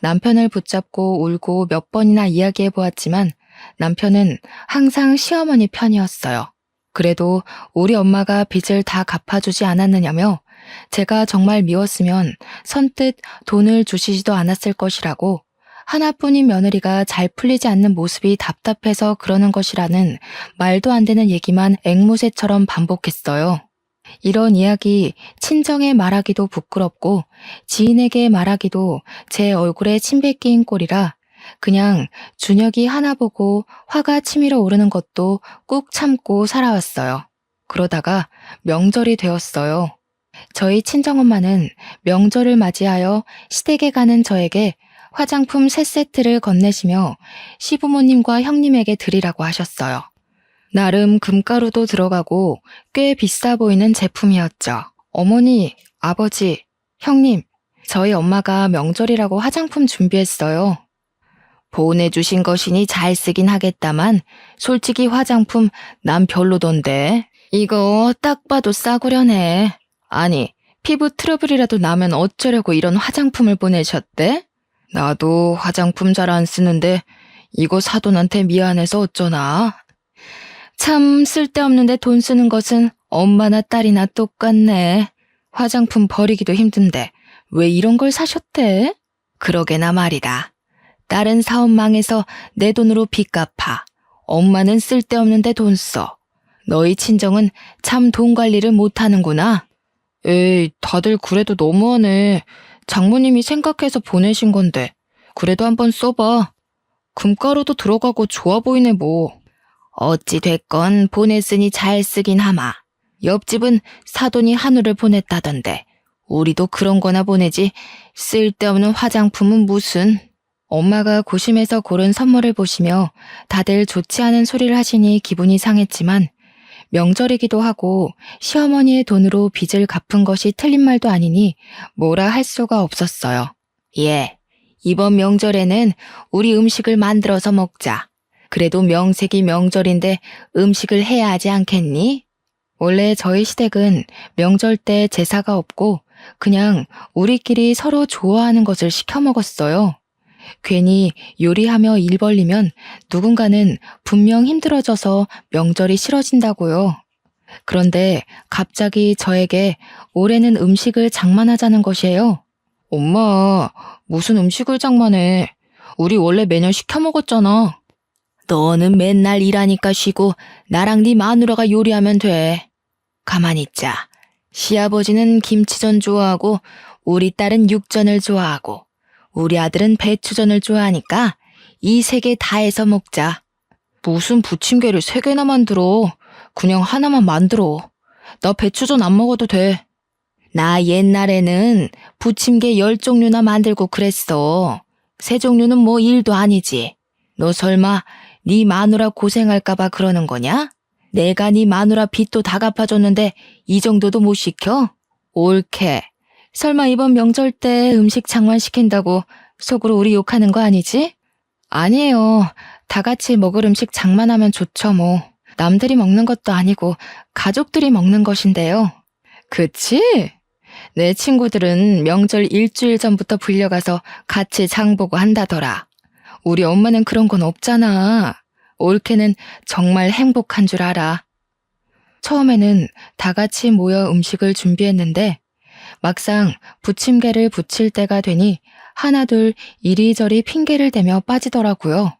남편을 붙잡고 울고 몇 번이나 이야기해 보았지만 남편은 항상 시어머니 편이었어요. 그래도 우리 엄마가 빚을 다 갚아주지 않았느냐며 제가 정말 미웠으면 선뜻 돈을 주시지도 않았을 것이라고 하나뿐인 며느리가 잘 풀리지 않는 모습이 답답해서 그러는 것이라는 말도 안 되는 얘기만 앵무새처럼 반복했어요. 이런 이야기 친정에 말하기도 부끄럽고 지인에게 말하기도 제 얼굴에 침 뱉기인 꼴이라 그냥 준혁이 하나 보고 화가 치밀어 오르는 것도 꾹 참고 살아왔어요. 그러다가 명절이 되었어요. 저희 친정엄마는 명절을 맞이하여 시댁에 가는 저에게 화장품 3세트를 건네시며 시부모님과 형님에게 드리라고 하셨어요. 나름 금가루도 들어가고 꽤 비싸 보이는 제품이었죠. 어머니, 아버지, 형님, 저희 엄마가 명절이라고 화장품 준비했어요. 보내주신 것이니 잘 쓰긴 하겠다만 솔직히 화장품 난 별로던데. 이거 딱 봐도 싸구려네. 아니, 피부 트러블이라도 나면 어쩌려고 이런 화장품을 보내셨대? 나도 화장품 잘 안 쓰는데 이거 사돈한테 미안해서 어쩌나. 참 쓸데없는데 돈 쓰는 것은 엄마나 딸이나 똑같네. 화장품 버리기도 힘든데 왜 이런 걸 사셨대? 그러게나 말이다. 딸은 사업 망해서 내 돈으로 빚 갚아. 엄마는 쓸데없는데 돈 써. 너희 친정은 참 돈 관리를 못하는구나. 에이, 다들 그래도 너무하네. 장모님이 생각해서 보내신 건데 그래도 한번 써봐. 금가루도 들어가고 좋아 보이네 뭐. 어찌 됐건 보냈으니 잘 쓰긴 하마. 옆집은 사돈이 한우를 보냈다던데 우리도 그런 거나 보내지 쓸데없는 화장품은 무슨. 엄마가 고심해서 고른 선물을 보시며 다들 좋지 않은 소리를 하시니 기분이 상했지만 명절이기도 하고 시어머니의 돈으로 빚을 갚은 것이 틀린 말도 아니니 뭐라 할 수가 없었어요. 예, 이번 명절에는 우리 음식을 만들어서 먹자. 그래도 명색이 명절인데 음식을 해야 하지 않겠니? 원래 저희 시댁은 명절 때 제사가 없고 그냥 우리끼리 서로 좋아하는 것을 시켜 먹었어요. 괜히 요리하며 일 벌리면 누군가는 분명 힘들어져서 명절이 싫어진다고요. 그런데 갑자기 저에게 올해는 음식을 장만하자는 것이에요. 엄마, 무슨 음식을 장만해? 우리 원래 매년 시켜 먹었잖아. 너는 맨날 일하니까 쉬고 나랑 네 마누라가 요리하면 돼. 가만히 있자. 시아버지는 김치전 좋아하고 우리 딸은 육전을 좋아하고 우리 아들은 배추전을 좋아하니까 이 3개 다 해서 먹자. 무슨 부침개를 3개나 만들어. 그냥 하나만 만들어. 나 배추전 안 먹어도 돼. 나 옛날에는 부침개 10종류나 만들고 그랬어. 3종류는 뭐 일도 아니지. 너 설마 네 마누라 고생할까봐 그러는 거냐? 내가 네 마누라 빚도 다 갚아줬는데 이 정도도 못 시켜? 옳게. 설마 이번 명절 때 음식 장만시킨다고 속으로 우리 욕하는 거 아니지? 아니에요. 다 같이 먹을 음식 장만하면 좋죠 뭐. 남들이 먹는 것도 아니고 가족들이 먹는 것인데요. 그치? 내 친구들은 명절 일주일 전부터 불려가서 같이 장 보고 한다더라. 우리 엄마는 그런 건 없잖아. 올케는 정말 행복한 줄 알아. 처음에는 다 같이 모여 음식을 준비했는데 막상 부침개를 부칠 때가 되니 하나둘 이리저리 핑계를 대며 빠지더라고요.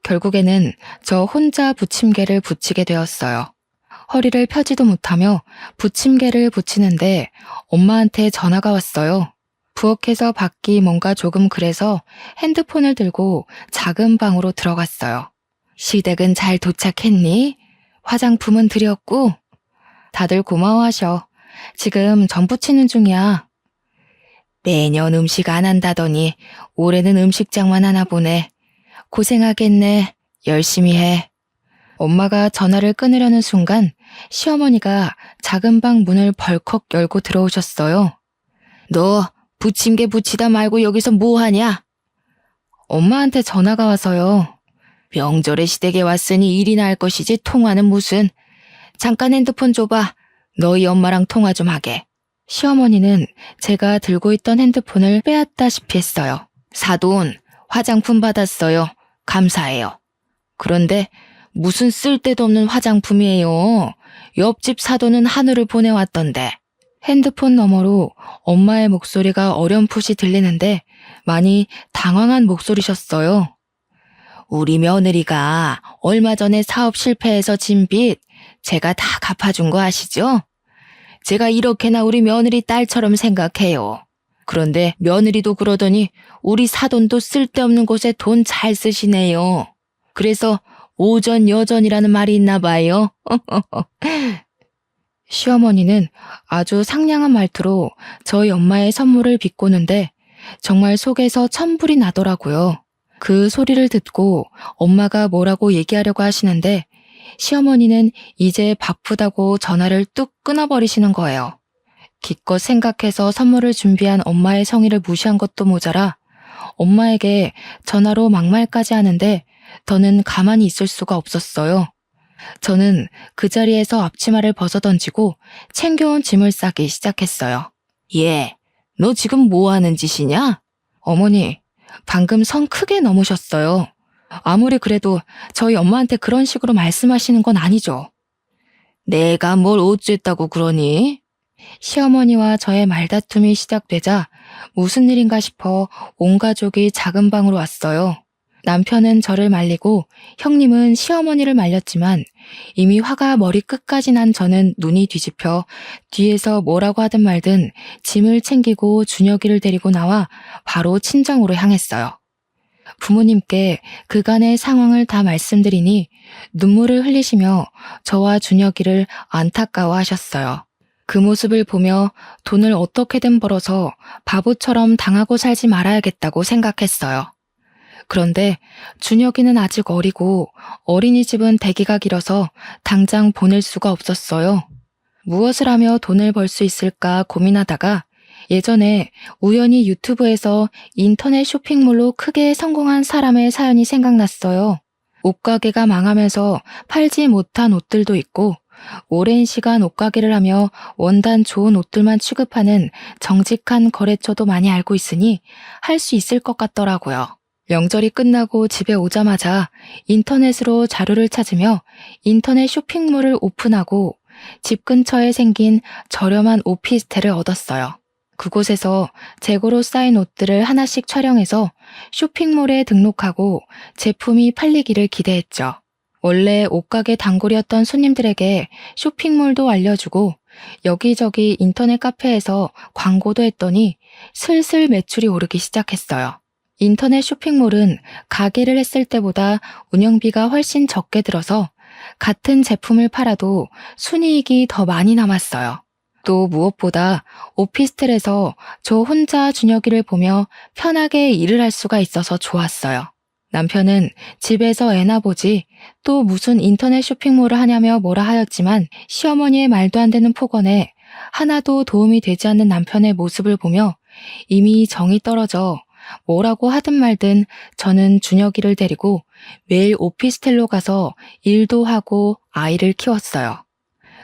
결국에는 저 혼자 부침개를 부치게 되었어요. 허리를 펴지도 못하며 부침개를 부치는데 엄마한테 전화가 왔어요. 부엌에서 밖이 뭔가 조금 그래서 핸드폰을 들고 작은 방으로 들어갔어요. 시댁은 잘 도착했니? 화장품은 드렸고? 다들 고마워하셔. 지금 전 부치는 중이야. 매년 음식 안 한다더니 올해는 음식장만 하나 보네. 고생하겠네. 열심히 해. 엄마가 전화를 끊으려는 순간 시어머니가 작은 방 문을 벌컥 열고 들어오셨어요. 너 부침개 부치다 말고 여기서 뭐 하냐? 엄마한테 전화가 와서요. 명절에 시댁에 왔으니 일이나 할 것이지 통화는 무슨. 잠깐 핸드폰 줘봐. 너희 엄마랑 통화 좀 하게. 시어머니는 제가 들고 있던 핸드폰을 빼앗다시피 했어요. 사돈, 화장품 받았어요. 감사해요. 그런데 무슨 쓸데도 없는 화장품이에요. 옆집 사돈은 한우를 보내왔던데. 핸드폰 너머로 엄마의 목소리가 어렴풋이 들리는데 많이 당황한 목소리셨어요. 우리 며느리가 얼마 전에 사업 실패해서 진 빚 제가 다 갚아준 거 아시죠? 제가 이렇게나 우리 며느리 딸처럼 생각해요. 그런데 며느리도 그러더니 우리 사돈도 쓸데없는 곳에 돈 잘 쓰시네요. 그래서 오전 여전이라는 말이 있나 봐요. 시어머니는 아주 상냥한 말투로 저희 엄마의 선물을 비꼬는데 정말 속에서 천불이 나더라고요. 그 소리를 듣고 엄마가 뭐라고 얘기하려고 하시는데 시어머니는 이제 바쁘다고 전화를 뚝 끊어버리시는 거예요. 기껏 생각해서 선물을 준비한 엄마의 성의를 무시한 것도 모자라 엄마에게 전화로 막말까지 하는데 더는 가만히 있을 수가 없었어요. 저는 그 자리에서 앞치마를 벗어던지고 챙겨온 짐을 싸기 시작했어요. 얘, 너 지금 뭐 하는 짓이냐? 어머니, 방금 선 크게 넘으셨어요. 아무리 그래도 저희 엄마한테 그런 식으로 말씀하시는 건 아니죠. 내가 뭘 어쨌다고 그러니? 시어머니와 저의 말다툼이 시작되자 무슨 일인가 싶어 온 가족이 작은 방으로 왔어요. 남편은 저를 말리고 형님은 시어머니를 말렸지만 이미 화가 머리끝까지 난 저는 눈이 뒤집혀 뒤에서 뭐라고 하든 말든 짐을 챙기고 준혁이를 데리고 나와 바로 친정으로 향했어요. 부모님께 그간의 상황을 다 말씀드리니 눈물을 흘리시며 저와 준혁이를 안타까워하셨어요. 그 모습을 보며 돈을 어떻게든 벌어서 바보처럼 당하고 살지 말아야겠다고 생각했어요. 그런데 준혁이는 아직 어리고 어린이집은 대기가 길어서 당장 보낼 수가 없었어요. 무엇을 하며 돈을 벌 수 있을까 고민하다가 예전에 우연히 유튜브에서 인터넷 쇼핑몰로 크게 성공한 사람의 사연이 생각났어요. 옷가게가 망하면서 팔지 못한 옷들도 있고 오랜 시간 옷가게를 하며 원단 좋은 옷들만 취급하는 정직한 거래처도 많이 알고 있으니 할 수 있을 것 같더라고요. 명절이 끝나고 집에 오자마자 인터넷으로 자료를 찾으며 인터넷 쇼핑몰을 오픈하고 집 근처에 생긴 저렴한 오피스텔을 얻었어요. 그곳에서 재고로 쌓인 옷들을 하나씩 촬영해서 쇼핑몰에 등록하고 제품이 팔리기를 기대했죠. 원래 옷가게 단골이었던 손님들에게 쇼핑몰도 알려주고 여기저기 인터넷 카페에서 광고도 했더니 슬슬 매출이 오르기 시작했어요. 인터넷 쇼핑몰은 가게를 했을 때보다 운영비가 훨씬 적게 들어서 같은 제품을 팔아도 순이익이 더 많이 남았어요. 또 무엇보다 오피스텔에서 저 혼자 준혁이를 보며 편하게 일을 할 수가 있어서 좋았어요. 남편은 집에서 애나 보지 또 무슨 인터넷 쇼핑몰을 하냐며 뭐라 하였지만 시어머니의 말도 안 되는 폭언에 하나도 도움이 되지 않는 남편의 모습을 보며 이미 정이 떨어져 뭐라고 하든 말든 저는 준혁이를 데리고 매일 오피스텔로 가서 일도 하고 아이를 키웠어요.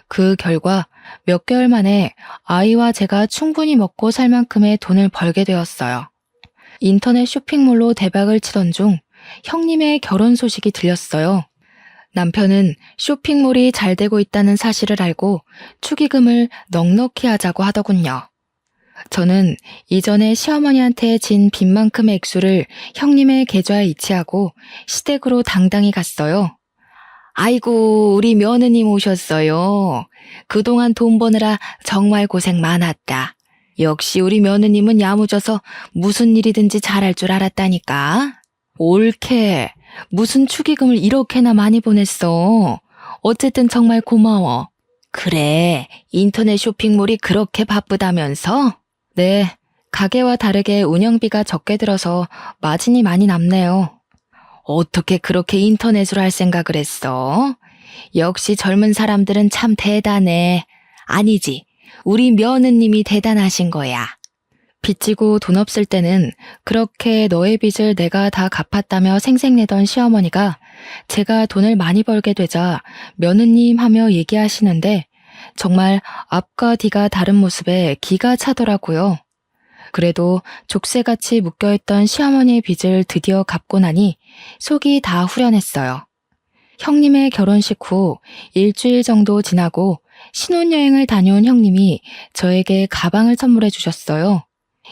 그 결과 몇 개월 만에 아이와 제가 충분히 먹고 살 만큼의 돈을 벌게 되었어요. 인터넷 쇼핑몰로 대박을 치던 중 형님의 결혼 소식이 들렸어요. 남편은 쇼핑몰이 잘 되고 있다는 사실을 알고 축의금을 넉넉히 하자고 하더군요. 저는 이전에 시어머니한테 진 빚만큼의 액수를 형님의 계좌에 이체하고 시댁으로 당당히 갔어요. 아이고, 우리 며느님 오셨어요. 그동안 돈 버느라 정말 고생 많았다. 역시 우리 며느님은 야무져서 무슨 일이든지 잘할 줄 알았다니까. 옳게, 무슨 축의금을 이렇게나 많이 보냈어. 어쨌든 정말 고마워. 그래, 인터넷 쇼핑몰이 그렇게 바쁘다면서? 네, 가게와 다르게 운영비가 적게 들어서 마진이 많이 남네요. 어떻게 그렇게 인터넷으로 할 생각을 했어? 역시 젊은 사람들은 참 대단해. 아니지, 우리 며느님이 대단하신 거야. 빚지고 돈 없을 때는 그렇게 너의 빚을 내가 다 갚았다며 생색내던 시어머니가 제가 돈을 많이 벌게 되자 며느님 하며 얘기하시는데 정말 앞과 뒤가 다른 모습에 기가 차더라고요. 그래도 족쇄같이 묶여있던 시어머니의 빚을 드디어 갚고 나니 속이 다 후련했어요. 형님의 결혼식 후 일주일 정도 지나고 신혼여행을 다녀온 형님이 저에게 가방을 선물해 주셨어요.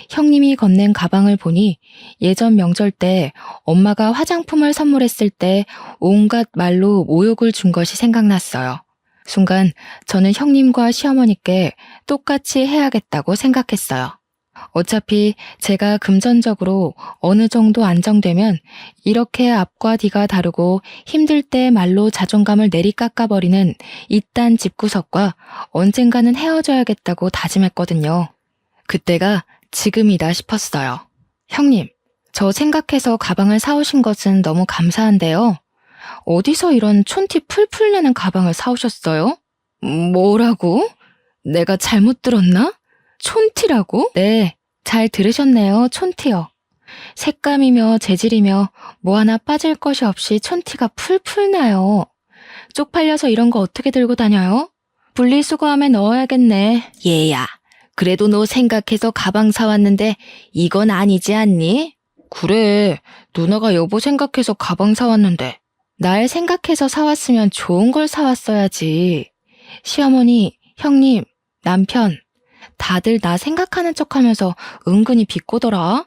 형님이 건넨 가방을 보니 예전 명절 때 엄마가 화장품을 선물했을 때 온갖 말로 모욕을 준 것이 생각났어요. 순간 저는 형님과 시어머니께 똑같이 해야겠다고 생각했어요. 어차피 제가 금전적으로 어느 정도 안정되면 이렇게 앞과 뒤가 다르고 힘들 때 말로 자존감을 내리깎아버리는 이딴 집구석과 언젠가는 헤어져야겠다고 다짐했거든요. 그때가 지금이다 싶었어요. 형님, 저 생각해서 가방을 사오신 것은 너무 감사한데요. 어디서 이런 촌티 풀풀 내는 가방을 사오셨어요? 뭐라고? 내가 잘못 들었나? 촌티라고? 네, 잘 들으셨네요. 촌티요. 색감이며 재질이며 뭐 하나 빠질 것이 없이 촌티가 풀풀 나요. 쪽팔려서 이런 거 어떻게 들고 다녀요? 분리수거함에 넣어야겠네. 얘야, 그래도 너 생각해서 가방 사왔는데 이건 아니지 않니? 그래, 누나가 여보 생각해서 가방 사왔는데 날 생각해서 사왔으면 좋은 걸 사왔어야지. 시어머니, 형님, 남편 다들 나 생각하는 척하면서 은근히 비꼬더라.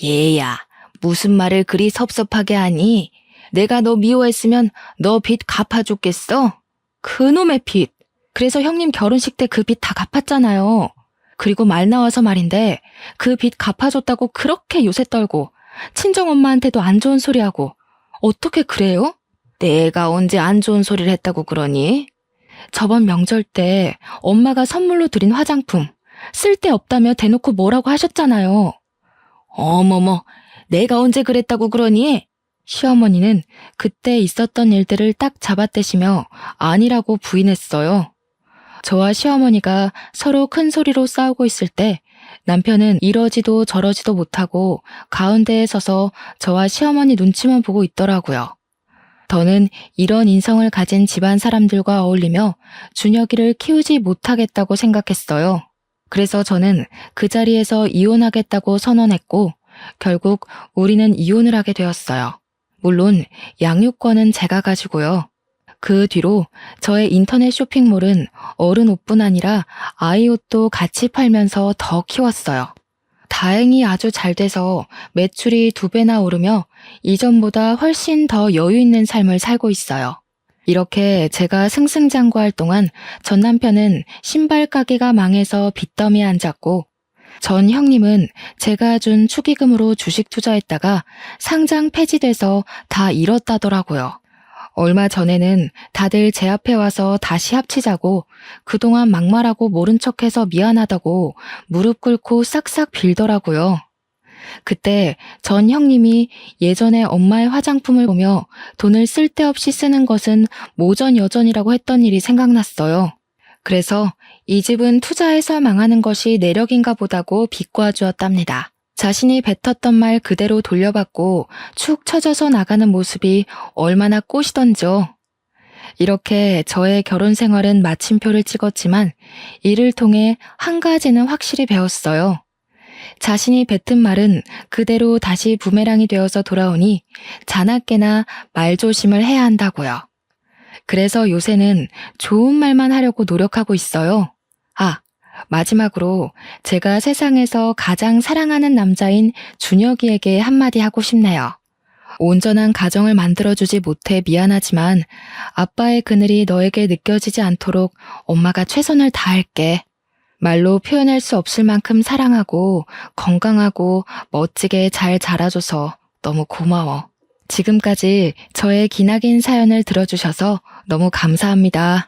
얘야, 무슨 말을 그리 섭섭하게 하니? 내가 너 미워했으면 너 빚 갚아줬겠어? 그놈의 빚. 그래서 형님 결혼식 때 그 빚 다 갚았잖아요. 그리고 말 나와서 말인데 그 빚 갚아줬다고 그렇게 요새 떨고 친정엄마한테도 안 좋은 소리하고 어떻게 그래요? 내가 언제 안 좋은 소리를 했다고 그러니? 저번 명절 때 엄마가 선물로 드린 화장품 쓸데없다며 대놓고 뭐라고 하셨잖아요. 어머머, 내가 언제 그랬다고 그러니? 시어머니는 그때 있었던 일들을 딱 잡아떼시며 아니라고 부인했어요. 저와 시어머니가 서로 큰 소리로 싸우고 있을 때 남편은 이러지도 저러지도 못하고 가운데에 서서 저와 시어머니 눈치만 보고 있더라고요. 더는 이런 인성을 가진 집안 사람들과 어울리며 준혁이를 키우지 못하겠다고 생각했어요. 그래서 저는 그 자리에서 이혼하겠다고 선언했고 결국 우리는 이혼을 하게 되었어요. 물론 양육권은 제가 가지고요. 그 뒤로 저의 인터넷 쇼핑몰은 어른 옷뿐 아니라 아이 옷도 같이 팔면서 더 키웠어요. 다행히 아주 잘 돼서 매출이 2배나 오르며 이전보다 훨씬 더 여유 있는 삶을 살고 있어요. 이렇게 제가 승승장구할 동안 전 남편은 신발 가게가 망해서 빚더미에 앉았고 전 형님은 제가 준 축의금으로 주식 투자했다가 상장 폐지돼서 다 잃었다더라고요. 얼마 전에는 다들 제 앞에 와서 다시 합치자고 그동안 막말하고 모른 척해서 미안하다고 무릎 꿇고 싹싹 빌더라고요. 그때 전 형님이 예전에 엄마의 화장품을 보며 돈을 쓸데없이 쓰는 것은 모전여전이라고 했던 일이 생각났어요. 그래서 이 집은 투자해서 망하는 것이 내력인가 보다고 비꼬아 주었답니다. 자신이 뱉었던 말 그대로 돌려받고 축 처져서 나가는 모습이 얼마나 꼬시던지요. 이렇게 저의 결혼 생활은 마침표를 찍었지만 이를 통해 한 가지는 확실히 배웠어요. 자신이 뱉은 말은 그대로 다시 부메랑이 되어서 돌아오니 자나깨나 말조심을 해야 한다고요. 그래서 요새는 좋은 말만 하려고 노력하고 있어요. 마지막으로 제가 세상에서 가장 사랑하는 남자인 준혁이에게 한마디 하고 싶네요. 온전한 가정을 만들어주지 못해 미안하지만 아빠의 그늘이 너에게 느껴지지 않도록 엄마가 최선을 다할게. 말로 표현할 수 없을 만큼 사랑하고 건강하고 멋지게 잘 자라줘서 너무 고마워. 지금까지 저의 기나긴 사연을 들어주셔서 너무 감사합니다.